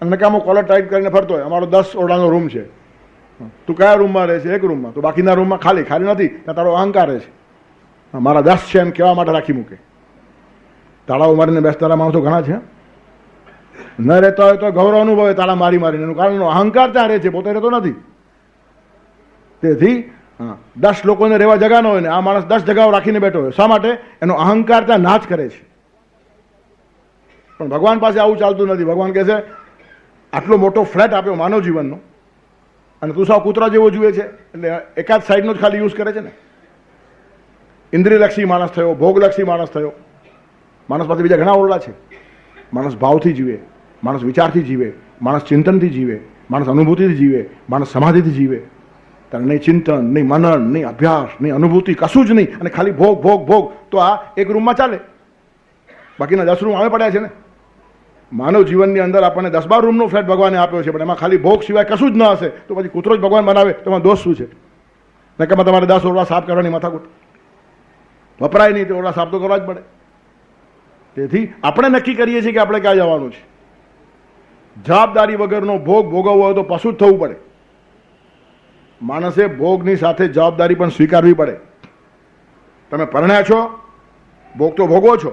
અને નકામો કોલર ટાઈટ કરીને ફરતો હોય, અમારો 10 ઓરડાનો રૂમ છે, તું કયા રૂમમાં રહે છે? એક રૂમમાં. તો બાકીના રૂમમાં ખાલી નથી, ત્યાં તારો અહંકાર રહે છે, મારા 10 છે એમ કહેવા માટે રાખી મૂકે. તાળાઓ મારીને બેસનારા માણસો ઘણા છે. ન રહેતા હોય તો ગૌરવ અનુભવે તાળા મારી મારીને, એનું કારણ અહંકાર ત્યાં રહે છે, પોતે રહેતો નથી. તેથી 10 લોકોને રહેવા જગા ન હોય ને આ માણસ 10 જગાઓ રાખીને બેઠો હોય, શા માટે? એનો અહંકાર ત્યાં નાચ કરે છે. પણ ભગવાન પાસે આવું ચાલતું નથી. ભગવાન કહે છે આટલો મોટો ફ્લેટ આપ્યો માનવ જીવનનો અને તું સાવ કૂતરા જેવો જુએ છે, એટલે એકાદ સાઈડનો જ ખાલી યુઝ કરે છે ને. ઇન્દ્રિયલક્ષી માણસ થયો, ભોગલક્ષી માણસ થયો. માણસ પાસે બીજા ઘણા ઓરડા છે. માણસ ભાવથી જીવે, માણસ વિચારથી જીવે, માણસ ચિંતનથી જીવે, માણસ અનુભૂતિથી જીવે, માણસ સમાધિથી જીવે. ત્યારે નહીં ચિંતન, નહીં મનન, નહીં અભ્યાસ, નહીં અનુભૂતિ, કશું જ નહીં, અને ખાલી ભોગ ભોગ ભોગ. તો આ એક રૂમમાં ચાલે, બાકીના 10 રૂમ આવે પડ્યા છે ને. માનવ જીવનની અંદર આપણને 10-12 રૂમનો ફ્લેટ ભગવાને આપ્યો છે, પણ એમાં ખાલી ભોગ સિવાય કશું જ ન હશે તો પછી કૂતરો જ ભગવાન બનાવે તો એમાં દોષ શું છે? નકામાં તમારે 10 ઓરડા સાફ કરવાની માથાકૂટ વપરાય નહીં, તો ઓરડા સાફ તો કરવા જ પડે. તેથી આપણે નક્કી કરીએ છીએ કે આપણે ક્યાં જવાનું છે. જવાબદારી વગરનો ભોગ ભોગવવો હોય તો પશુ જ થવું પડે. માણસે ભોગની સાથે જવાબદારી પણ સ્વીકારવી પડે. તમે પરણ્યા છો, ભોગ તો ભોગવો છો,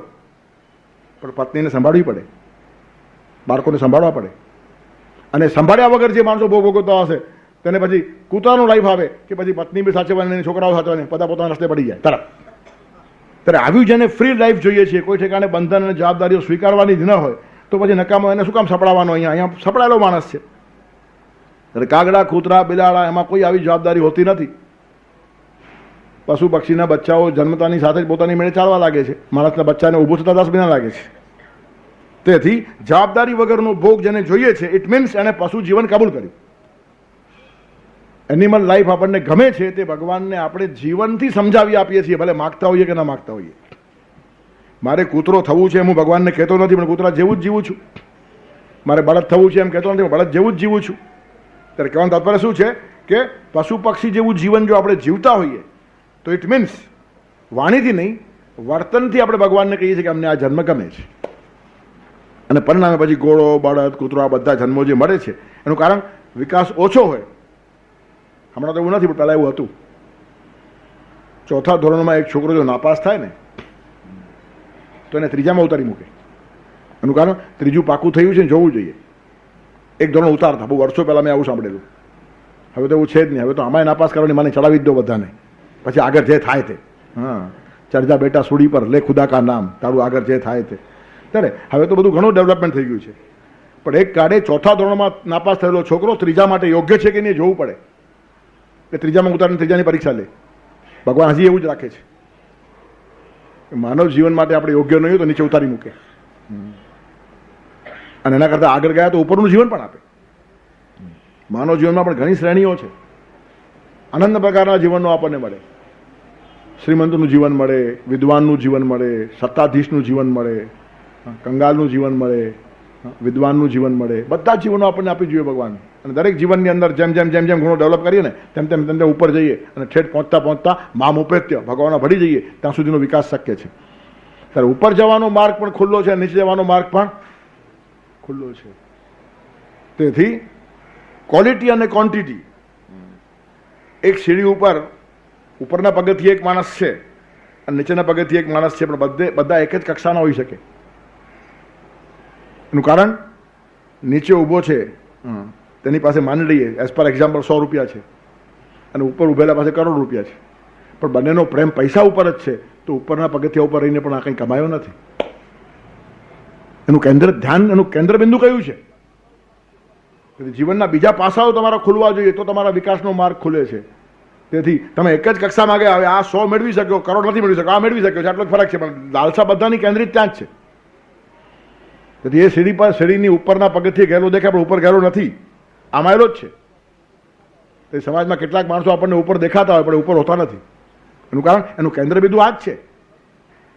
પણ પત્નીને સંભાળવી પડે, બાળકોને સંભાળવા પડે. અને સંભાળ્યા વગર જે માણસો ભોગ ભોગવતા હશે તેને પછી કૂતરાનું લાઈફ આવે કે પછી પત્ની બી સાચવવાની, છોકરાઓ સાચવવાની, પોતાના રસ્તે પડી જાય તરફ. ત્યારે આવ્યું જેને ફ્રી લાઈફ જોઈએ છે, કોઈ ઠેકાણે બંધન અને જવાબદારીઓ સ્વીકારવાની જ ન હોય તો પછી નકામો એને શું કામ સપડાવવાનો? અહીંયા સપડાયેલો માણસ છે. ત્યારે કાગડા, કૂતરા, બિલાડા એમાં કોઈ આવી જવાબદારી હોતી નથી. પશુ પક્ષીના બચ્ચાઓ જન્મતાની સાથે જ પોતાની મેળે ચાલવા લાગે છે. માણસના બચ્ચાને ઊભું થતા 10 મહિના લાગે છે. તેથી જવાબદારી વગરનો ભોગ જેને જોઈએ છે, ઇટ મીન્સ એણે પશુ જીવન કબૂલ કર્યું. એનિમલ લાઈફ આપણને ગમે છે તે ભગવાનને આપણે જીવનથી સમજાવી આપીએ છીએ, ભલે માગતા હોઈએ કે ના માગતા હોઈએ. મારે કૂતરો થવું છે એમ હું ભગવાનને કહેતો નથી, પણ કૂતરા જેવું જ જીવું છું. મારે બળદ થવું છે એમ કહેતો નથી, બળદ જેવું જ જીવું છું. ત્યારે કહેવાનું તાત્પર્ય શું છે કે પશુ પક્ષી જેવું જીવન જો આપણે જીવતા હોઈએ તો ઇટ મીન્સ વાણીથી નહીં, વર્તનથી આપણે ભગવાનને કહીએ છીએ કે અમને આ જન્મ ગમે છે. અને પરિણામે પછી ઘોડો, બળદ, કૂતરો આ બધા જન્મો જે મળે છે એનું કારણ વિકાસ ઓછો હોય. હમણાં તો એવું નથી, પણ પહેલાં એવું હતું. 4થા ધોરણમાં એક છોકરો જો નાપાસ થાય ને તો એને 3જામાં ઉતારી મૂકે. એનું કારણ 3જું પાકું થયું છે ને જોવું જોઈએ. એક ધોરણ ઉતારતા બહુ વર્ષો પહેલાં મેં આવું સાંભળેલું. હવે તો એવું છે જ નહીં. હવે તો આમાંય નાપાસ કરવાની મને ચડાવી જ દો બધાને, પછી આગળ જે થાય તે. ચડજા બેટા સુડી પર લે ખુદા કા નામ, તારું આગળ જે થાય તે. ત્યારે હવે તો બધું ઘણું ડેવલપમેન્ટ થઈ ગયું છે. પણ એક કાળે ચોથા ધોરણમાં નાપાસ થયેલો છોકરો ત્રીજા માટે યોગ્ય છે કે નહીં જોવું પડે, કે ત્રીજામાં ઉતારીને ત્રીજાની પરીક્ષા લે. ભગવાન હજી એવું જ રાખે છે. માનવ જીવન માટે આપણે યોગ્ય નહીં હોય તો નીચે ઉતારી મૂકે, અને એના કરતાં આગળ ગયા તો ઉપરનું જીવન પણ આપે. માનવ જીવનમાં પણ ઘણી શ્રેણીઓ છે. અનંત પ્રકારના જીવનનો આપણને મળે. શ્રીમંતનું જીવન મળે, વિદ્વાનનું જીવન મળે, સત્તાધીશનું જીવન મળે, કંગાલનું જીવન મળે, વિદ્વાનનું જીવન મળે. બધા જીવનો આપણને આપી જોઈએ ભગવાન. અને દરેક જીવનની અંદર જેમ જેમ જેમ જેમ ગુણો ડેવલપ કરીએ ને તેમ તેમ તેમ ઉપર જઈએ અને ઠેઠ પહોંચતા પહોંચતા મામ ઉપેત્ય ભગવાનના ભળી જઈએ ત્યાં સુધીનો વિકાસ શક્ય છે. ત્યારે ઉપર જવાનો માર્ગ પણ ખુલ્લો છે, નીચે જવાનો માર્ગ પણ ખુલ્લો છે. તેથી ક્વોલિટી અને ક્વોન્ટિટી, એક સીડી ઉપર ઉપરના પગથિયે એક માણસ છે અને નીચેના પગથિયે એક માણસ છે, પણ બધા એક જ કક્ષાના હોઈ શકે. એનું કારણ નીચે ઊભો છે તેની પાસે માની લઈએ એઝ પર એક્ઝામ્પલ 100 રૂપિયા છે અને ઉપર ઊભેલા પાસે કરોડ રૂપિયા છે, પણ બંનેનો પ્રેમ પૈસા ઉપર જ છે, તો ઉપરના પગથિયા ઉપર રહીને પણ આ કંઈ કમાયો નથી. એનું કેન્દ્ર ધ્યાન, એનું કેન્દ્ર બિંદુ કયું છે? જીવનના બીજા પાસાઓ તમારા ખુલવા જોઈએ તો તમારા વિકાસનો માર્ગ ખુલે છે. તેથી તમે એક જ કક્ષામાં ગયા, હવે આ 100 મેળવી શક્યો, કરોડ નથી મેળવી શક્યો, આ મેળવી શક્યો છે, આટલો ફરક છે, પણ લાલસા બધાની કેન્દ્રિત ત્યાં જ છે. તેથી એ સીડી પર, સીડીની ઉપરના પગથિયે ગયેલો દેખાય પણ ઉપર ગયેલો નથી, આમાયેલો જ છે. તે સમાજમાં કેટલાક માણસો આપણને ઉપર દેખાતા હોય પણ ઉપર હોતા નથી. એનું કારણ, એનું કેન્દ્ર બિંદુ આ જ છે.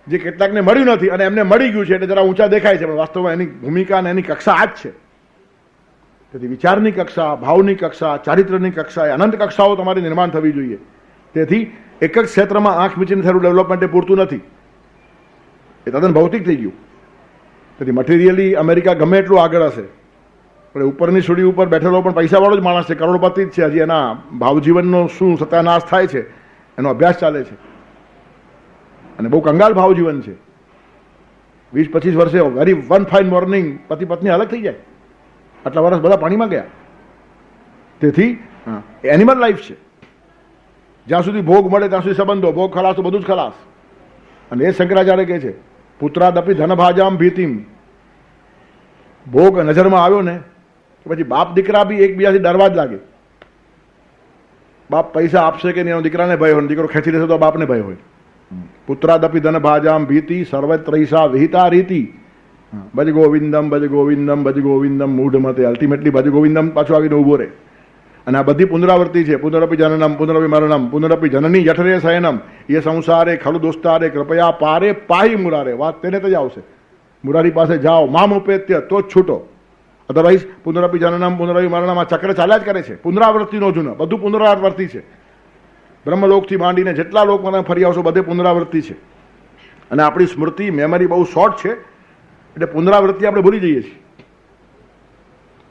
જે કેટલાકને મળ્યું નથી અને એમને મળી ગયું છે એટલે જરા ઊંચા દેખાય છે, પણ વાસ્તવમાં એની ભૂમિકા અને એની કક્ષા આ જ છે. તેથી વિચારની કક્ષા, ભાવની કક્ષા, ચારિત્ર્યની કક્ષા, એ અનંત કક્ષાઓ તમારી નિર્માણ થવી જોઈએ. તેથી એક જ ક્ષેત્રમાં આંખ મીચીને થયેલું ડેવલપમેન્ટ એ પૂરતું નથી, એ તદ્દન ભૌતિક થઈ ગયું. તેથી મટીરિયલી અમેરિકા ગમે એટલું આગળ હશે પણ ઉપરની સીડી ઉપર બેઠેલો પણ પૈસાવાળો જ માણસ છે, કરોડપતિ જ છે. હજી એના ભાવજીવનનો શું સત્યાનાશ થાય છે એનો અભ્યાસ ચાલે છે અને બહુ કંગાલ ભાવજીવન છે. 20-25 વર્ષે વેરી વન ફાઇન મોર્નિંગ પતિ પત્ની અલગ થઈ જાય, આટલા વર્ષ બધા પાણીમાં ગયા. તેથી એનિમલ લાઈફ છે. જ્યાં સુધી ભોગ મળે ત્યાં સુધી સંબંધો, ભોગ ખલાસ તો બધું જ ખલાસ. અને એ શંકરાચાર્ય કહે છે પુત્રાદપી ધનભાજામ ભીતિમ. ભોગ નજરમાં આવ્યો ને પછી બાપ દીકરા બી એકબીજાથી ડરવા જ લાગે. બાપ પૈસા આપશે કે નહીં, દીકરાને ભય હોય, દીકરો ખેંચી લેશે તો બાપને ભય હોય. પુત્રાદપી ધનભાજામ ભીતિ સર્વત્રૈષા વિહિતા રીતિ. ભજ ગોવિંદમ ભજ ગોવિંદમ ભજ ગોવિંદમ મૂઢ મતે. અલ્ટિમેટલી ભજ ગોવિંદમ પાછું આવીને ઉભો રહે. અને આ બધી પુનરાવૃત્તિ છે. પુનરપી જનનમ પુનરપી મરણમ પુનરપી જનની જઠરે શયનમ એ સંસારે ખલુ દોસ્તારે કૃપયા પારે પાહી મુરારે. વાત તેને જ આવશે. મુરારી પાસે જાઓ, મામ ઉપેત્ય, તો જ છૂટો. અધરવાઇઝ પુનરપી જનનમ પુનરપી મરણમ આ ચક્ર ચાલ્યા જ કરે છે. પુનરાવૃત્તિનો જૂનો, બધું પુનરાવર્તી છે. બ્રહ્મલોકથી માંડીને જેટલા લોકમાં ફરી આવશો બધે પુનરાવૃત્તિ છે. અને આપણી સ્મૃતિ, મેમરી બહુ શોર્ટ છે એટલે પુનરાવૃત્તિ આપણે ભૂલી જઈએ છીએ.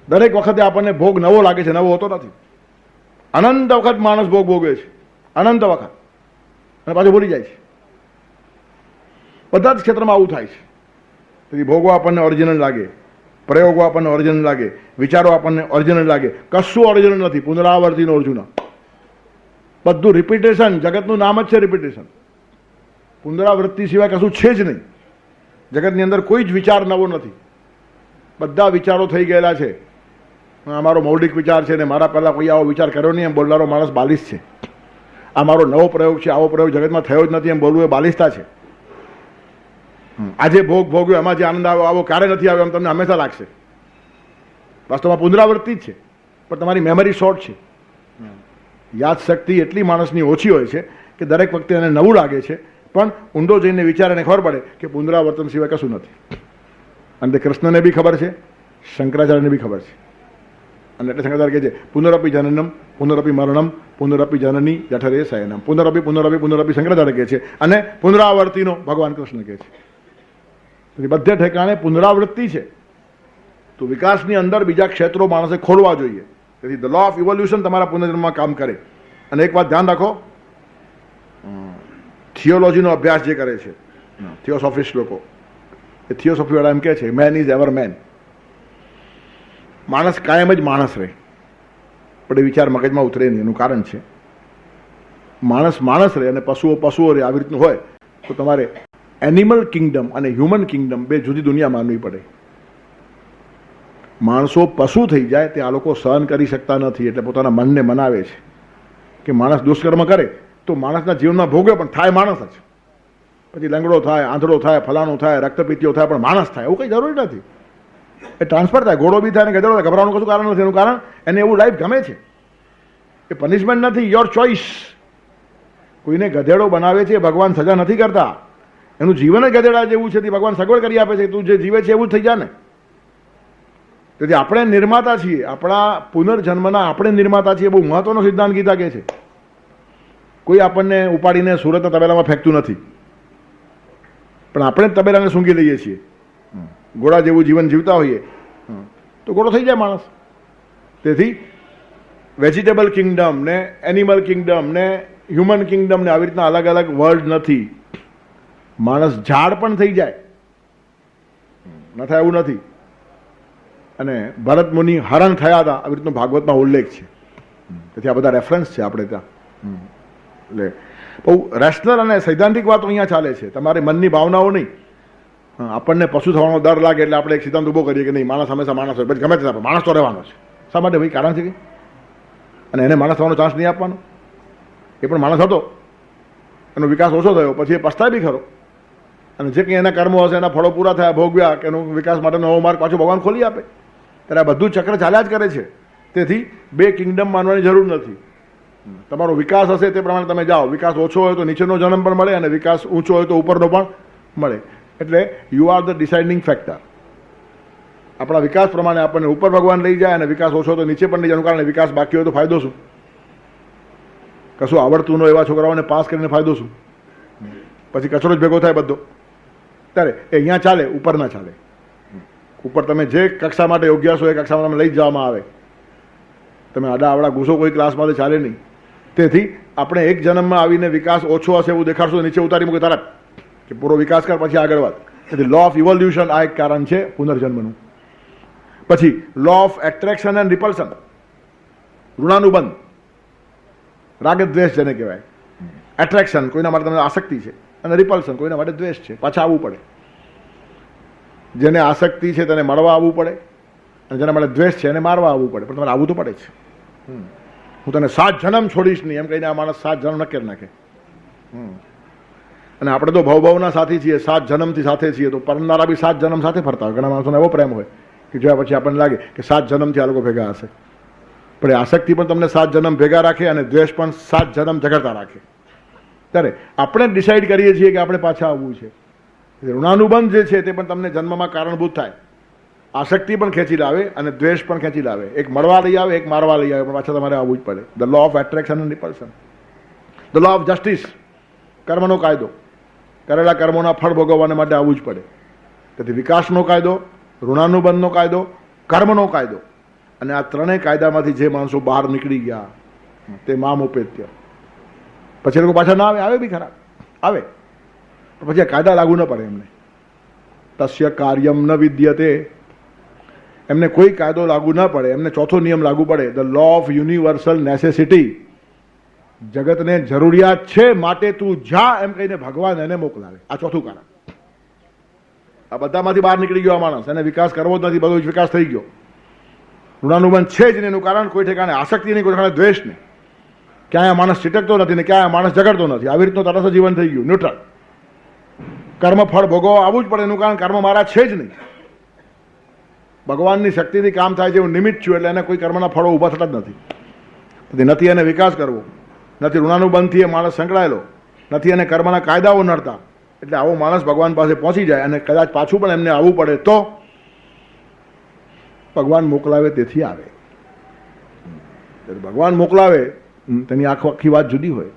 દરેક વખતે આપણને ભોગ નવો લાગે છે, નવો હોતો નથી. અનંત વખત માણસ ભોગ ભોગવે છે, અનંત વખત, અને પાછું ભૂલી જાય છે. બધા જ ક્ષેત્રમાં આવું થાય છે. તેથી ભોગો આપણને ઓરિજિનલ લાગે, પ્રયોગો આપણને ઓરિજિનલ લાગે, વિચારો આપણને ઓરિજિનલ લાગે, કશું ઓરિજિનલ નથી. પુનરાવર્તિનો અર્જુન, બધું રિપીટેશન. જગતનું નામ જ છે રિપીટેશન. પુનરાવૃત્તિ સિવાય કશું છે જ નહીં. જગતની અંદર કોઈ જ વિચાર નવો નથી. બધા વિચારો થઈ ગયેલા છે. અમારો મૌલિક વિચાર છે ને મારા પહેલાં કોઈ આવો વિચાર કર્યો નહીં એમ બોલનારો માણસ બાલિશ છે. આ મારો નવો પ્રયોગ છે, આવો પ્રયોગ જગતમાં થયો જ નથી એમ બોલવું એ બાલિશતા છે. આજે ભોગ ભોગ્યો એમાં જે આનંદ આવ્યો આવો ક્યારે નથી આવ્યો એમ તમને હંમેશા લાગશે. વાસ્તવમાં પુનરાવૃત્તિ જ છે, પણ તમારી મેમરી શોર્ટ છે. યાદશક્તિ એટલી માણસની ઓછી હોય છે કે દરેક વખતે એને નવું લાગે છે, પણ ઊંડો જઈને વિચારીને ખબર પડે કે પુનરાવર્તન સિવાય કશું નથી. અને તે કૃષ્ણને બી ખબર છે, શંકરાચાર્યને બી ખબર છે. અને એટલે શંકરાચાર્ય કહે છે પુનરપી જનનમ પુનરપી મરણમ પુનરપી જનની જઠરે શયનમ. પુનરપી પુનરપી પુનરપી શંકરાચાર્ય કહે છે, અને પુનરાવર્તિનો ભગવાન કૃષ્ણ કહે છે. તેથી બધે ઠેકાણે પુનરાવૃત્તિ છે. તો વિકાસની અંદર બીજા ક્ષેત્રો માણસે ખોલવા જોઈએ. તેથી ધ લો ઓફ ઇવોલ્યુશન તમારા પુનર્જન્મમાં કામ કરે. અને એક વાત ધ્યાન રાખો, થિયોલોજીનો અભ્યાસ જે કરે છે થિયોસોફિસ્ટ લોકો, એ થિયોસોફી વાળા એમ કહે છે મેન ઇઝ એવર મેન. માણસ કાયમ જ માણસ રહે, પણ એ વિચાર મગજમાં ઉતરે નહીં. એનું કારણ છે માણસ માણસ રહે અને પશુઓ પશુઓ રહે. આવી રીતનું હોય તો તમારે એનિમલ કિંગડમ અને હ્યુમન કિંગડમ બે જુદી દુનિયા માનવી પડે. માણસો પશુ થઈ જાય તે આ લોકો સહન કરી શકતા નથી, એટલે પોતાના મનને મનાવે છે કે માણસ દુષ્કર્મ કરે તો માણસના જીવનમાં ભોગવે, પણ થાય માણસ જ. પછી લંગડો થાય, આંધળો થાય, ફલાણું થાય, રક્તપીતિઓ થાય, પણ માણસ થાય એવું કંઈ જરૂરી નથી. એ ટ્રાન્સફર થાય, ઘોડો બી થાય ને ગધેડો થાય, ગભરાવાનું કશું કારણ નથી. એનું કારણ એને એવું લાઈફ ગમે છે. એ પનિશમેન્ટ નથી, યોર ચોઇસ. કોઈને ગધેડો બનાવે છે ભગવાન સજા નથી કરતા, એનું જીવન જ ગધેડા જેવું છે, ભગવાન સગવડ કરી આપે છે. તું જે જીવે છે એવું જ થઈ જાય ને. તેથી આપણે નિર્માતા છીએ, આપણા પુનર્જન્મના આપણે નિર્માતા છીએ. બહુ મહત્વનો સિદ્ધાંત ગીતા કહે છે. કોઈ આપણને ઉપાડીને સુરતના તબેલામાં ફેંકતું નથી, પણ આપણે જ તબેલાને સૂંઘી લઈએ છીએ. ઘોડા જેવું જીવન જીવતા હોઈએ તો ઘોડો થઈ જાય માણસ. તેથી વેજીટેબલ કિંગડમ ને એનિમલ કિંગડમ ને હ્યુમન કિંગડમ ને આવી રીતના અલગ અલગ વર્લ્ડ નથી. માણસ ઝાડ પણ થઈ જાય, ન થાય એવું નથી. અને ભરત મુનિ હરણ થયા હતા, આવી રીતનો ભાગવતમાં ઉલ્લેખ છે. તેથી આ બધા રેફરન્સ છે આપણે ત્યાં. એટલે બહુ રેશનલ અને સૈદ્ધાંતિક વાતો અહીંયા ચાલે છે, તમારી મનની ભાવનાઓ નહીં. આપણને પશુ થવાનો ડર લાગે એટલે આપણે એક સિદ્ધાંત ઉભો કરીએ કે નહીં, માણસ હંમેશા માણસ હોય, પછી ગમે તે માણસ તો રહેવાનો છે. શા માટે ભાઈ? કારણ છે કે અને એને માણસ થવાનો ચાન્સ નહીં આપવાનો. એ પણ માણસ હતો, એનો વિકાસ ઓછો થયો, પછી એ પસ્તાય બી ખરો. અને જે કંઈ એના કર્મો હશે, એના ફળો પૂરા થયા, ભોગવ્યા, કે એનો વિકાસ માટે નવો માર્ગ પાછો ભગવાન ખોલી આપે. ત્યારે આ બધું ચક્ર ચાલ્યા જ કરે છે. તેથી બે કિંગડમ માનવાની જરૂર નથી. તમારો વિકાસ હશે તે પ્રમાણે તમે જાઓ. વિકાસ ઓછો હોય તો નીચેનો જન્મ પણ મળે, અને વિકાસ ઊંચો હોય તો ઉપરનો પણ મળે. એટલે you are the deciding factor. આપણા વિકાસ પ્રમાણે આપણને ઉપર ભગવાન લઈ જાય, અને વિકાસ ઓછો તો નીચે પણ લઈ જાય. કારણ વિકાસ બાકી હોય તો ફાયદો શું? કશું આવડતું ન એવા છોકરાઓને પાસ કરીને ફાયદો શું? પછી કચરો જ ભેગો થાય બધો. ત્યારે એ અહીંયા ચાલે, ઉપર ના ચાલે. ઉપર તમે જે કક્ષા માટે યોગ્ય છો એ કક્ષામાં તમે લઈ જવામાં આવે. તમે આડા આવડા ઘૂસો કોઈ ક્લાસમાં ચાલે નહીં. તેથી આપણે એક જન્મમાં આવીને વિકાસ ઓછો હશે એવું દેખાડશો, નીચે ઉતારી મૂકે તરત કે પૂરો વિકાસ કર, પછી આગળ વાત. તેથી લો ઓફ ઇવોલ્યુશન આ એક કારણ છે પુનર્જન્મનું. પછી લો ઓફ એટ્રેક્શન એન્ડ રિપલ્શન, ઋણાનુબંધ, રાગ દ્વેષ જેને કહેવાય. એટ્રેક્શન કોઈના માટે તમને આસક્તિ છે, અને રિપલ્શન કોઈના માટે દ્વેષ છે. પાછા આવવું પડે. જેને આસક્તિ છે તેને મળવા આવવું પડે, અને જેના માટે દ્વેષ છે એને મારવા આવવું પડે. પણ તમારે આવવું તો પડે જ. હું તને 7 જન્મ છોડીશ નહીં એમ કહીને આ માણસ 7 જન્મ નક્કી નાખે. અને આપણે તો ભવના સાથી છીએ, 7 જન્મથી સાથે છીએ, તો પરણનારા બી 7 જન્મ સાથે ફરતા હોય. ઘણા માણસોને એવો પ્રેમ હોય કે જોયા પછી આપણને લાગે કે 7 જન્મથી આ લોકો ભેગા હશે. પણ એ આસક્તિ પણ તમને 7 જન્મ ભેગા રાખે, અને દ્વેષ પણ 7 જન્મ ઝઘડતા રાખે. ત્યારે આપણે ડિસાઈડ કરીએ છીએ કે આપણે પાછા આવવું છે. ઋણાનુબંધ જે છે તે પણ તમને જન્મમાં કારણભૂત થાય. આસક્તિ પણ ખેંચી લાવે અને દ્વેષ પણ ખેંચી લાવે. એક મળવા લઈ આવે, એક મારવા લઈ આવે, પણ પાછા તમારે આવવું જ પડે. The law of attraction and repulsion. The law of justice, કર્મનો કાયદો. કરેલા કર્મોના ફળ ભોગવવાને માટે આવવું જ પડે. તેથી વિકાસનો કાયદો, ઋણાનુબંધનો કાયદો, કર્મનો કાયદો, અને આ ત્રણેય કાયદામાંથી જે માણસો બહાર નીકળી ગયા તે મામોપેત્ય. પછી લોકો પાછા ના આવે, આવે બી ખરા આવે, પણ પછી આ કાયદા લાગુ ન પડે એમને. તસ્ય કાર્યમ ન વિદ્યતે, એમને કોઈ કાયદો લાગુ ન પડે. એમને ચોથો નિયમ લાગુ પડે, the law of universal necessity. જગતને જરૂરિયાત છે માટે તું જા એમ કહીને ભગવાન એને મોકલાવે. આ ચોથું કારણ. આ બધામાંથી બહાર નીકળી ગયો આ માણસ, એને વિકાસ કરવો જ નથી, બધો જ વિકાસ થઈ ગયો. ઋણાનુબંધ છે જ નહીં, એનું કારણ કોઈ ઠેકાણે આસક્તિ નહીં, કોઈ ઠેકાણે દ્વેષ નહીં. ક્યાંય માણસ છિટકતો નથી ને ક્યાંય માણસ ઝઘડતો નથી. આવી રીતનું તરસ જીવન થઈ ગયું, ન્યુટ્રલ. કર્મ ફળ ભોગવવા આવવું જ પડે, એનું કારણ કર્મ મારા છે જ નહીં. ભગવાનની શક્તિથી કામ થાય છે, હું નિમિત્ત છું, એટલે એને કોઈ કર્મના ફળો ઊભા થતા જ નથી. નથી એને વિકાસ કરવો, નથી ઋણાનુબંધથી એ માણસ સંકળાયેલો, નથી એને કર્મના કાયદાઓ નડતા. એટલે આવો માણસ ભગવાન પાસે પહોંચી જાય, અને કદાચ પાછું પણ એમને આવવું પડે તો ભગવાન મોકલાવે તેથી આવે. ભગવાન મોકલાવે તેની આખી વાત જુદી હોય.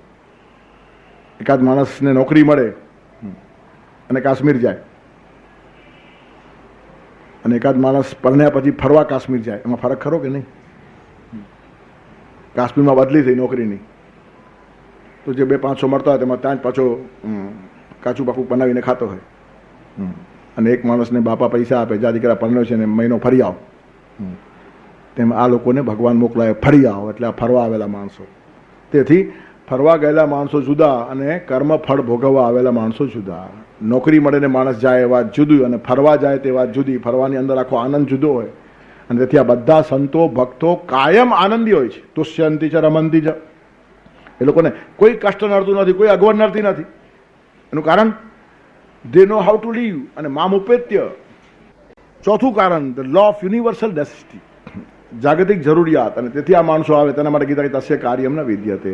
એકાદ માણસને નોકરી મળે અને કાશ્મીર જાય, અને એકાદ માણસ પરણ્યા પછી ફરવા કાશ્મીર જાય, એમાં ફરક ખરો કે નહીં? કાશ્મીરમાં બદલી થઈ નોકરીની, તો જે 200-500 મળતા હોય તેમાં ત્યાં જ પાછો કાચું પાકું બનાવીને ખાતો હોય. અને એક માણસને બાપા પૈસા આપે, જા દીકરા પરણ્યો છે ને મહિનો ફરી આવો. તેમ આ લોકોને ભગવાન મોકલાવે, ફરી આવો, એટલે આ ફરવા આવેલા માણસો. તેથી ફરવા ગયેલા માણસો જુદા, અને કર્મ ફળ ભોગવવા આવેલા માણસો જુદા. નોકરી મળીને માણસ જાય એ વાત જુદી, અને ફરવા જાય તે વાત જુદી. ફરવાની અંદર આખો આનંદ જુદો હોય, અને તેથી આ બધા સંતો ભક્તો કાયમ આનંદી હોય છે. તુષ્યંતી ચ રમંતી ચ. એ લોકોને કોઈ કષ્ટ નડતું નથી, કોઈ અગવડ નડતી નથી. એનું કારણ they know how to live. અને મામ ઉપેત્ય. ચોથું કારણ the law of universal necessity, જાગતિક જરૂરિયાત. અને તેથી આ માણસો આવે તેના માટે કીધા કે તસ્ય કાર્યમ ન વિદ્યતે,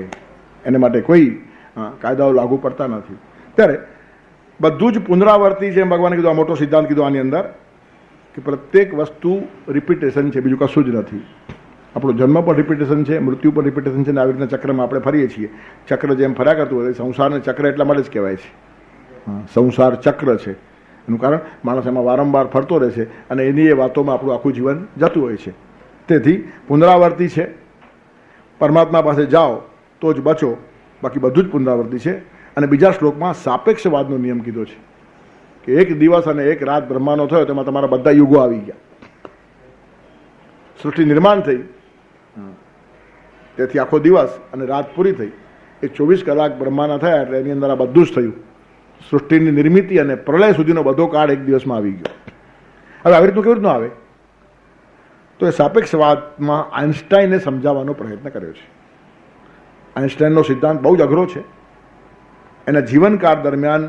એને માટે કોઈ કાયદાઓ લાગુ પડતા નથી. ત્યારે બધું જ પુનરાવર્તી છે એમ ભગવાને કીધું. આ મોટો સિદ્ધાંત કીધો આની અંદર કે પ્રત્યેક વસ્તુ રિપીટેશન છે, બીજું કશું જ નથી. આપણો જન્મ પણ રિપીટેશન છે, મૃત્યુ પણ રિપીટેશન છે, અને આવી રીતના ચક્રમાં આપણે ફરીએ છીએ. ચક્ર જેમ ફર્યા કરતું હોય સંસારને ચક્ર એટલા માટે જ કહેવાય છે. સંસાર ચક્ર છે એનું કારણ માણસ એમાં વારંવાર ફરતો રહે છે અને એની એ વાતોમાં આપણું આખું જીવન જતું હોય છે. તેથી પુનરાવર્તી છે. પરમાત્મા પાસે જાઓ તો જ બચો, બાકી બધું જ પુનરાવર્તી છે. અને બીજા શ્લોકમાં સાપેક્ષવાદનો નિયમ કીધો છે કે એક દિવસ અને એક રાત બ્રહ્માનો થયો તેમાં તમારા બધા યુગો આવી ગયા. સૃષ્ટિ નિર્માણ થઈ, તેથી આખો દિવસ અને રાત પૂરી થઈ. એ 24 કલાક બ્રહ્માના થયા એટલે એની અંદર આ બધું જ થયું. સૃષ્ટિની નિર્મિતિ અને પ્રલય સુધીનો બધો કાળ એક દિવસમાં આવી ગયો. હવે આવી રીતનું કેવી રીતનું આવે તો એ સાપેક્ષવાદમાં આઇન્સ્ટાઈને સમજાવવાનો પ્રયત્ન કર્યો છે. આઇન્સ્ટાઈનનો સિદ્ધાંત બહુ જ અઘરો છે. એના જીવનકાળ દરમિયાન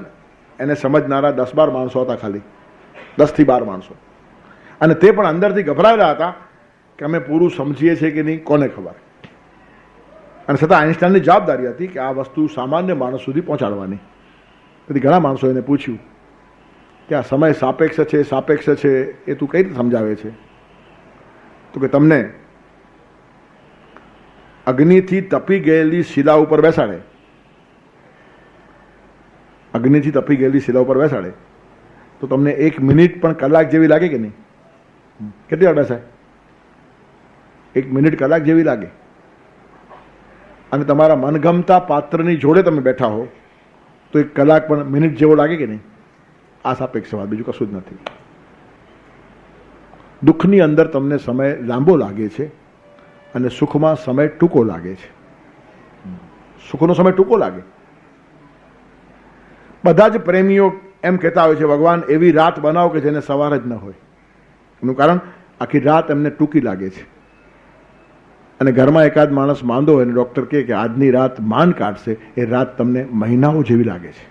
એને સમજનારા 10-12 માણસો હતા, ખાલી 10 થી 12 માણસો. અને તે પણ અંદરથી ગભરાયેલા હતા કે અમે પૂરું સમજીએ છીએ કે નહીં, કોને ખબર. અને છતાં આઇન્સ્ટાઈનની જવાબદારી હતી કે આ વસ્તુ સામાન્ય માણસ સુધી પહોંચાડવાની. તેથી ઘણા માણસો એને પૂછ્યું કે આ સમય સાપેક્ષ છે, સાપેક્ષ છે, એ તું કઈ રીતે સમજાવે છે? તો કે તમને અગ્નિથી તપી ગયેલી શિલા ઉપર બેસાડે, અગ્નિથી તપી ગયેલી શિલા ઉપર બેસાડે તો તમને 1 મિનિટ પણ કલાક જેવી લાગે કે નહીં? કેટલી વાર બેસાય? 1 મિનિટ કલાક જેવી લાગે. અને તમારા મનગમતા પાત્રની જોડે તમે બેઠા હો તો 1 કલાક પણ મિનિટ જેવો લાગે કે નહીં? આ સાપેક્ષવાદ, બીજું કશું જ નથી. દુઃખની અંદર તમને સમય લાંબો લાગે છે અને સુખમાં સમય ટૂંકો લાગે છે. સુખનો સમય ટૂંકો લાગે. બધા જ પ્રેમીઓ એમ કહેતા હોય છે ભગવાન એવી રાત બનાવો કે જેને સવાર જ ન હોય. એનું કારણ આખી રાત એમને ટૂંકી લાગે છે. અને ઘરમાં એકાદ માણસ માંદો હોય અને ડૉક્ટર કહે કે આજની રાત માંડ કાઢશે, એ રાત તમને મહિનાઓ જેવી લાગે છે.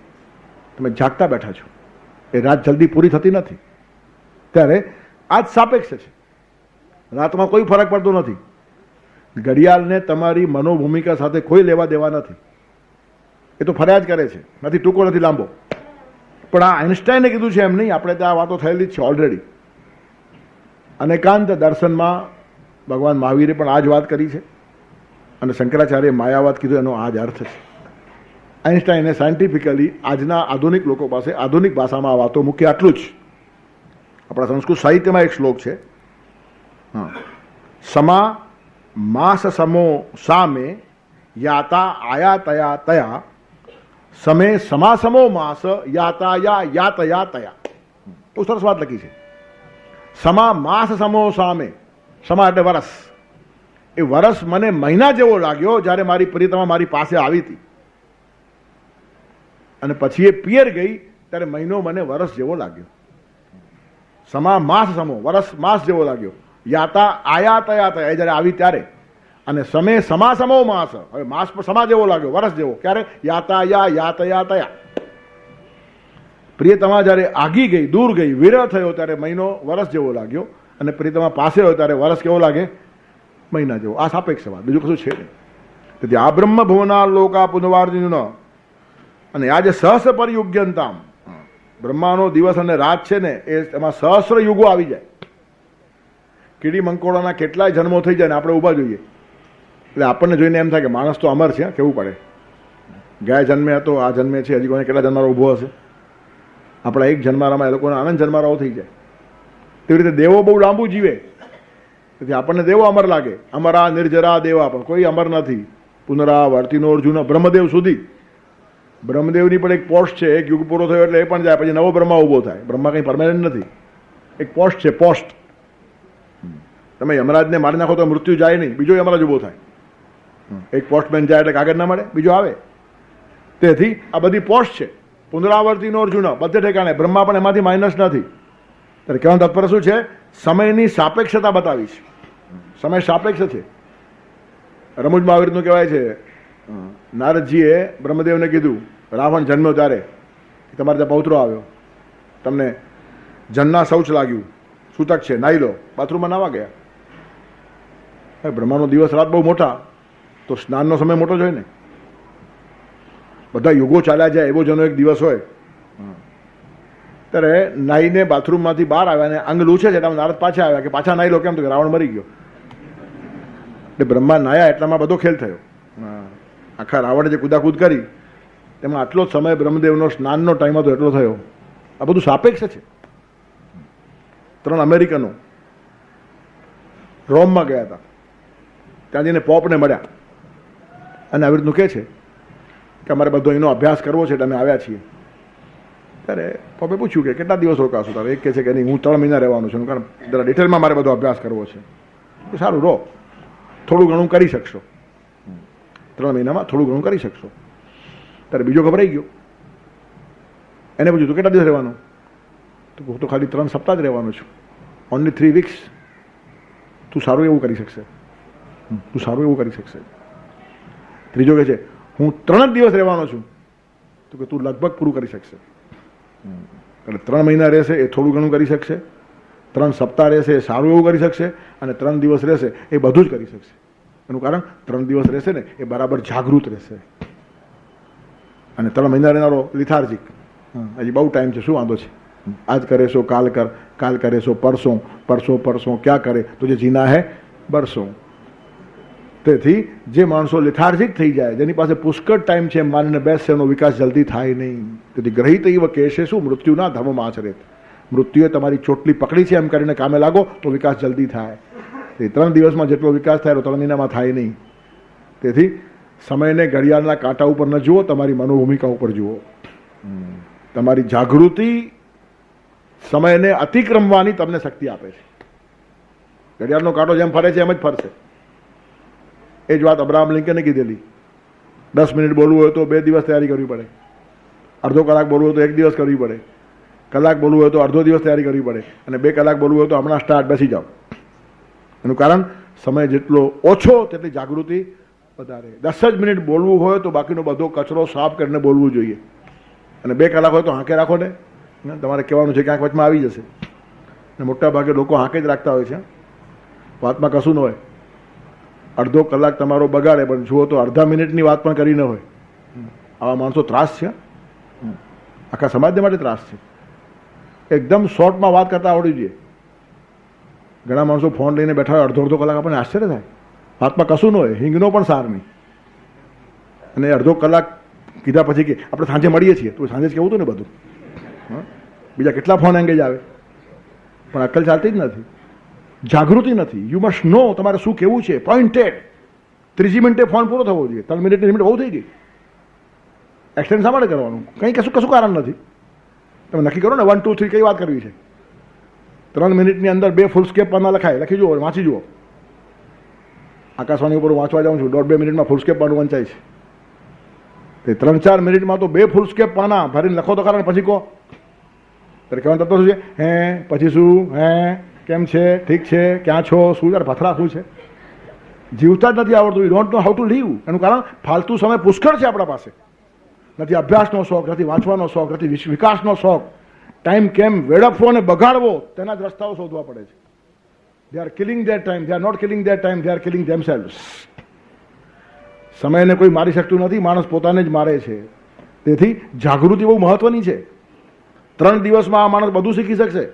તમે જાગતા બેઠા છો, એ રાત જલ્દી પૂરી થતી નથી. ત્યારે આ જ સાપેક્ષ છે. રાતમાં કોઈ ફરક પડતો નથી. ઘડિયાળને તમારી મનોભૂમિકા સાથે કોઈ લેવા દેવા નથી. એ તો ફર્યા જ કરે છે, નથી ટૂંકો નથી લાંબો. પણ આ આઇન્સ્ટાઈને કીધું છે એમ નહીં, આપણે ત્યાં વાતો થયેલી જ છે ઓલરેડી. અનેકાંત દર્શનમાં ભગવાન મહાવીરે પણ આ જ વાત કરી છે અને શંકરાચાર્ય માયાવાદ કીધું, એનો આ જ અર્થ છે. આઇન્સ્ટાઈને સાયન્ટિફિકલી આજના આધુનિક લોકો પાસે આધુનિક ભાષામાં આ વાતો મૂકી. આટલું જ. આપણા સંસ્કૃત સાહિત્યમાં એક શ્લોક છે, સમા માસ સમો સામે યાતા આયા તયા તયા સમે સમાસમો માસ યાતાયા યાતયા તયા. બહુ સરસ વાત લખી છે. સમા માસ સમો સામે, સમા એટલે વરસ. એ વરસ મને મહિના જેવો લાગ્યો જ્યારે મારી પ્રિયતમા મારી પાસે આવી હતી, અને પછી એ પિયર ગઈ ત્યારે મહિનો મને વરસ જેવો લાગ્યો. સમા માસ સમો, વરસ માસ જેવો લાગ્યો. યાતા આયા તયા તયા, એ જ્યારે આવી ત્યારે. અને સમે સમાસમો માસ, હવે માસ પર સમા જેવો લાગ્યો, વરસ જેવો. ક્યારે? યાતાયા યાતયા તયા. પ્રિયતમા જ્યારે આગી ગઈ, દૂર ગઈ, વિરહ થયો ત્યારે મહિનો વરસ જેવો લાગ્યો, અને પ્રિયતમા પાસે હોય ત્યારે વરસ કેવો લાગે? મહિના જેવો. આ સાપેક્ષવાદ, બીજું કશું છે નહીં. તેથી આ બ્રહ્મ ભુવના લોકા પુનવાર્જિન, અને આ જે સહસ્ર પરયુગ્યંતામ, બ્રહ્માનો દિવસ અને રાત છે ને, એ એમાં સહસ્ર યુગો આવી જાય. કીડી મંકોડાના કેટલાય જન્મો થઈ જાય ને આપણે ઊભા જોઈએ એટલે આપણને જોઈને એમ થાય કે માણસ તો અમર છે, કેવું પડે. ગયા જન્મે હતો, આ જન્મે છે, હજી કોઈને કેટલા જન્મારો ઊભો હશે. આપણા એક જન્મારામાં એ લોકોને આનંદ જન્મારાઓ થઈ જાય. તેવી રીતે દેવો બહુ લાંબુ જીવે, તેથી આપણને દેવો અમર લાગે. અમરા નિર્જરા દેવા, પણ કોઈ અમર નથી. પુનરાવર્તિનો અર્જુન, બ્રહ્મદેવ સુધી. બ્રહ્મદેવની પણ એક પોસ્ટ છે, એક યુગ પૂરો થયો એટલે એ પણ જાય, પછી નવો બ્રહ્મા ઊભો થાય. બ્રહ્મા કંઈ પરમાનન્ટ નથી, એક પોસ્ટ છે, પોસ્ટ. તમે યમરાજને મારી નાખો તો મૃત્યુ જાય નહીં, બીજો યમરાજ ઊભો થાય. એક પોસ્ટમેન જાય એટલે કાગળ ના મળે, બીજો આવે. તેથી આ બધી પોસ્ટ છે. પુનરાવર્તિનો અર્જુન, બધે ઠેકાણે. બ્રહ્મા પણ એમાંથી માઇનસ નથી. ત્યારે કહેવાનું તાત્પર્ય શું છે? સમયની સાપેક્ષતા બતાવી છે. સમય સાપેક્ષ છે. રમૂજમાં આવી રીતનું કહેવાય છે, નારદજીએ બ્રહ્મદેવને કીધું રાવણ જન્મ્યો ત્યારે તમારે ત્યાં પૌત્રો આવ્યો, તમને જન્ના શૌચ લાગ્યું, સૂતક છે, નાહી લો. બાથરૂમમાં નાવા ગયા. બ્રહ્માનો દિવસ રાત બહુ મોટા, તો સ્નાનનો સમય મોટો જ હોય ને. બધા યુગો ચાલ્યા જાય એવો જેનો એક દિવસ હોય, ત્યારે નાહીને બાથરૂમમાંથી બહાર આવ્યા ને અંગ લૂછે છે. નારદ પાછા આવ્યા કે પાછા નાહી લો. કેમ? તો કે રાવણ મરી ગયો. એટલે બ્રહ્મા નાયા એટલામાં બધો ખેલ થયો. આખા રાવણે જે કુદાકૂદ કરી તેમાં આટલો જ સમય બ્રહ્મદેવનો સ્નાનનો ટાઈમ હતો એટલો થયો. આ બધું સાપેક્ષ છે. 3 અમેરિકનો રોમમાં ગયા હતા. ત્યાં જઈને પોપને મળ્યા અને આવી રીતનું કહે છે કે અમારે બધો એનો અભ્યાસ કરવો છે એટલે અમે આવ્યા છીએ. ત્યારે પોપે પૂછ્યું કે કેટલા દિવસ રોકાશો? તારે એક કહે છે કે નહીં, હું 3 મહિના રહેવાનું છું, કારણ જરા ડિટેલમાં મારે બધો અભ્યાસ કરવો છે. સારું, રહો, થોડું ઘણું કરી શકશો. 3 મહિનામાં થોડું ઘણું કરી શકશો. ત્યારે બીજો ગભરાઈ ગયો. એને પૂછ્યું તું કેટલા દિવસ રહેવાનું? તો હું તો ખાલી 3 સપ્તાહ જ રહેવાનું છું. Only 3 weeks. તું સારું એવું કરી શકશે, તું સારું એવું કરી શકશે. ત્રીજો કહે છે હું 3 જ દિવસ રહેવાનો છું. તો કે તું લગભગ પૂરું કરી શકશે. એટલે 3 મહિના રહેશે એ થોડું ઘણું કરી શકશે, 3 સપ્તાહ રહેશે એ સારું એવું કરી શકશે, અને 3 દિવસ રહેશે એ બધું જ કરી શકશે. એનું કારણ 3 દિવસ રહેશે ને એ બરાબર જાગૃત રહેશે. અને 3 મહિના રહેનારો લિથાર્જિક, હજી બહુ ટાઈમ છે, શું વાંધો છે, આજ કરે સો કાલ કર, કાલ કરે સો પરસો, પરસો પરસો ક્યાં કરે તો જે જીના હે બરસો. તેથી જે માણસો લિથાર્જિક થઈ જાય, જેની પાસે પુષ્કળ ટાઈમ છે એમ માનીને બેસશે, એનો વિકાસ જલ્દી થાય નહીં. તેથી ગ્રહિત એવ કહેશે શું? મૃત્યુના ધર્મમાં આચરે. મૃત્યુએ તમારી ચોટલી પકડી છે એમ કરીને કામે લાગો તો વિકાસ જલ્દી થાય. એ 3 દિવસમાં જેટલો વિકાસ થાય તો 3 મહિનામાં થાય નહીં. તેથી સમયને ઘડિયાળના કાંટા ઉપર ન જુઓ, તમારી મનોભૂમિકા ઉપર જુઓ. તમારી જાગૃતિ સમયને અતિક્રમવાની તમને શક્તિ આપે છે. ઘડિયાળનો કાંટો જેમ ફરે છે એમ જ ફરશે. એ જ વાત અબ્રાહમ લિંકને કીધેલી. 10 મિનિટ બોલવું હોય તો 2 દિવસ તૈયારી કરવી પડે, અડધો કલાક બોલવું હોય તો 1 દિવસ કરવી પડે, કલાક બોલવું હોય તો અડધો દિવસ તૈયારી કરવી પડે, અને 2 કલાક બોલવું હોય તો હમણાં સ્ટાર્ટ બેસી જાઓ. એનું કારણ સમય જેટલો ઓછો તેટલી જાગૃતિ વધારે. 10 જ મિનિટ બોલવું હોય તો બાકીનો બધો કચરો સાફ કરીને બોલવું જોઈએ, અને 2 કલાક હોય તો હાંકે રાખો ને. તમારે કહેવાનું છે ક્યાંક વચમાં આવી જશે. અને મોટા ભાગે લોકો હાંકે જ રાખતા હોય છે, વાતમાં કશું ન હોય. અડધો કલાક તમારો બગાડે, પણ જુઓ તો અડધા મિનિટની વાત પણ કરી ન હોય. આવા માણસો ત્રાસ છે, આખા સમાજને માટે ત્રાસ છે. એકદમ શોર્ટમાં વાત કરતા આવડવી જોઈએ. ઘણા માણસો ફોન લઈને બેઠા હોય અડધો કલાક, આપણને આશ્ચર્ય થાય. વાતમાં કશું ન હોય, હિંગનો પણ સાર નહીં. અને અડધો કલાક કીધા પછી કે આપણે સાંજે મળીએ છીએ, તો સાંજે જ કહેવું હતું ને બધું. બીજા કેટલા ફોન એંગેજ આવે, પણ અક્કલ ચાલતી જ નથી, જાગૃતિ નથી. યુ મસ્ટ નો તમારે શું કેવું છે, પોઈન્ટેડ. 3જી મિનિટે ફોન પૂરો થવો જોઈએ. 3 મિનિટની લિમિટ બહુ થઈ ગઈ. એક્સટેન્ડ શા માટે કરવાનું? કંઈ કશું કારણ નથી. તમે નક્કી કરો ને 1 2 3 કઈ વાત કરવી છે. 3 મિનિટની અંદર 2 ફૂલ સ્કેપ પાના લખાય, લખી જુઓ, વાંચી જુઓ. આકાશવાણી ઉપર વાંચવા જાઉં છું, 1.5 2 મિનિટમાં ફૂલ સ્કેપ પાનું વંચાય છે. તે 3-4 મિનિટમાં તો 2 ફૂલ સ્કેપ પાના ભરીને લખો તો કારણ પછી કહો. ત્યારે કહેવાનું તત્વ શું છે? હે પછી શું? હે કેમ છે? ઠીક છે? ક્યાં છો? શું? યાર ભથરા શું છે? જીવતા જ નથી આવડતું. You don't know how to live. એનું કારણ ફાલતુ સમય પુષ્કળ છે આપણા પાસે. નથી અભ્યાસનો શોખ, નથી વાંચવાનો શોખ, નથી વિકાસનો શોખ. ટાઈમ કેમ વેડફવો અને બગાડવો તેના જ રસ્તાઓ શોધવા પડે છે. They are killing their time. They are not killing their time, they are killing themselves. સમયને કોઈ મારી શકતું નથી, માણસ પોતાને જ મારે છે. તેથી જાગૃતિ બહુ મહત્વની છે. 3 દિવસમાં આ માણસ બધું શીખી શકશે,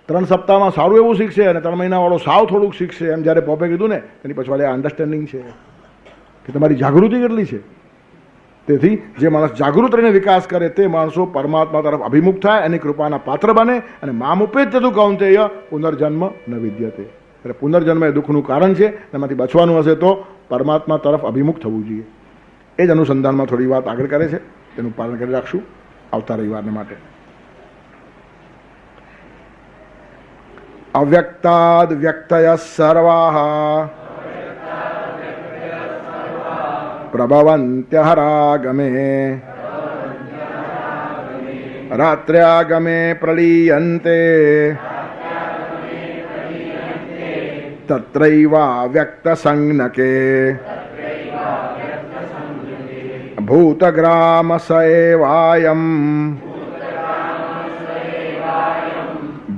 3 સપ્તાહમાં સારું એવું શીખશે, અને 3 મહિનાવાળો સાવ થોડુંક શીખશે. એમ જ્યારે પોપે કીધું ને એની પછવાડે આ અન્ડરસ્ટેન્ડિંગ છે કે તમારી જાગૃતિ કેટલી છે. તેથી જે માણસ જાગૃત રહીને વિકાસ કરે તે માણસો પરમાત્મા તરફ અભિમુખ થાય, એની કૃપાના પાત્ર બને. અને મામુપેત તું કૌંતેય પુનર્જન્મ ન વિદ્યતે. એટલે પુનર્જન્મ એ દુઃખનું કારણ છે. એમાંથી બચવાનું હશે તો પરમાત્મા તરફ અભિમુખ થવું જોઈએ. એ જ અનુસંધાનમાં થોડી વાત આગળ કરે છે, તેનું પાલન કરી રાખશું આવતા રવિવારને માટે. અવ્યક્તાદ વ્યક્તય સર્વાહ પ્રભવન્ત્યહરાગમે રાત્ર્યાગમે પ્રલીયન્તે तत्रैवाव्यक्तसंज्ञके भूतग्राम स एवायम्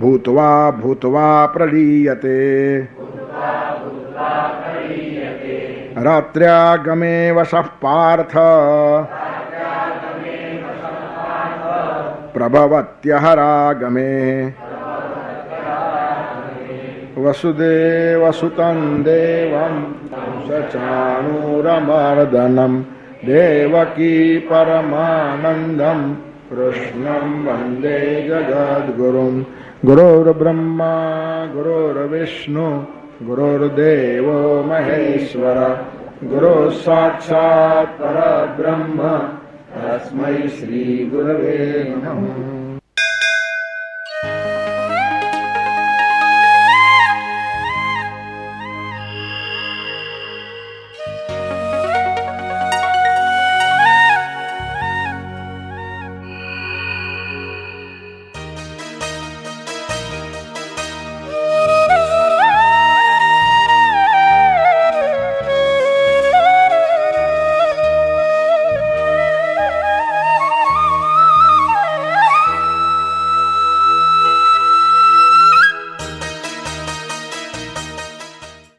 भूत्वा भूत्वा प्रलीयते रात्र्यागमे वशः पार्थ प्रभवत्यहरागमे वसुदेवसुतं देवं सचाणूरमर्दनं देवकी परमानन्दं कृष्णं वन्दे जगद्गुरुं गुरुर्ब्रह्मा गुरुर्विष्णु गुरुर्देवो महेश्वर गुरुः साक्षात् परब्रह्म तस्मै श्री गुरवे नमः।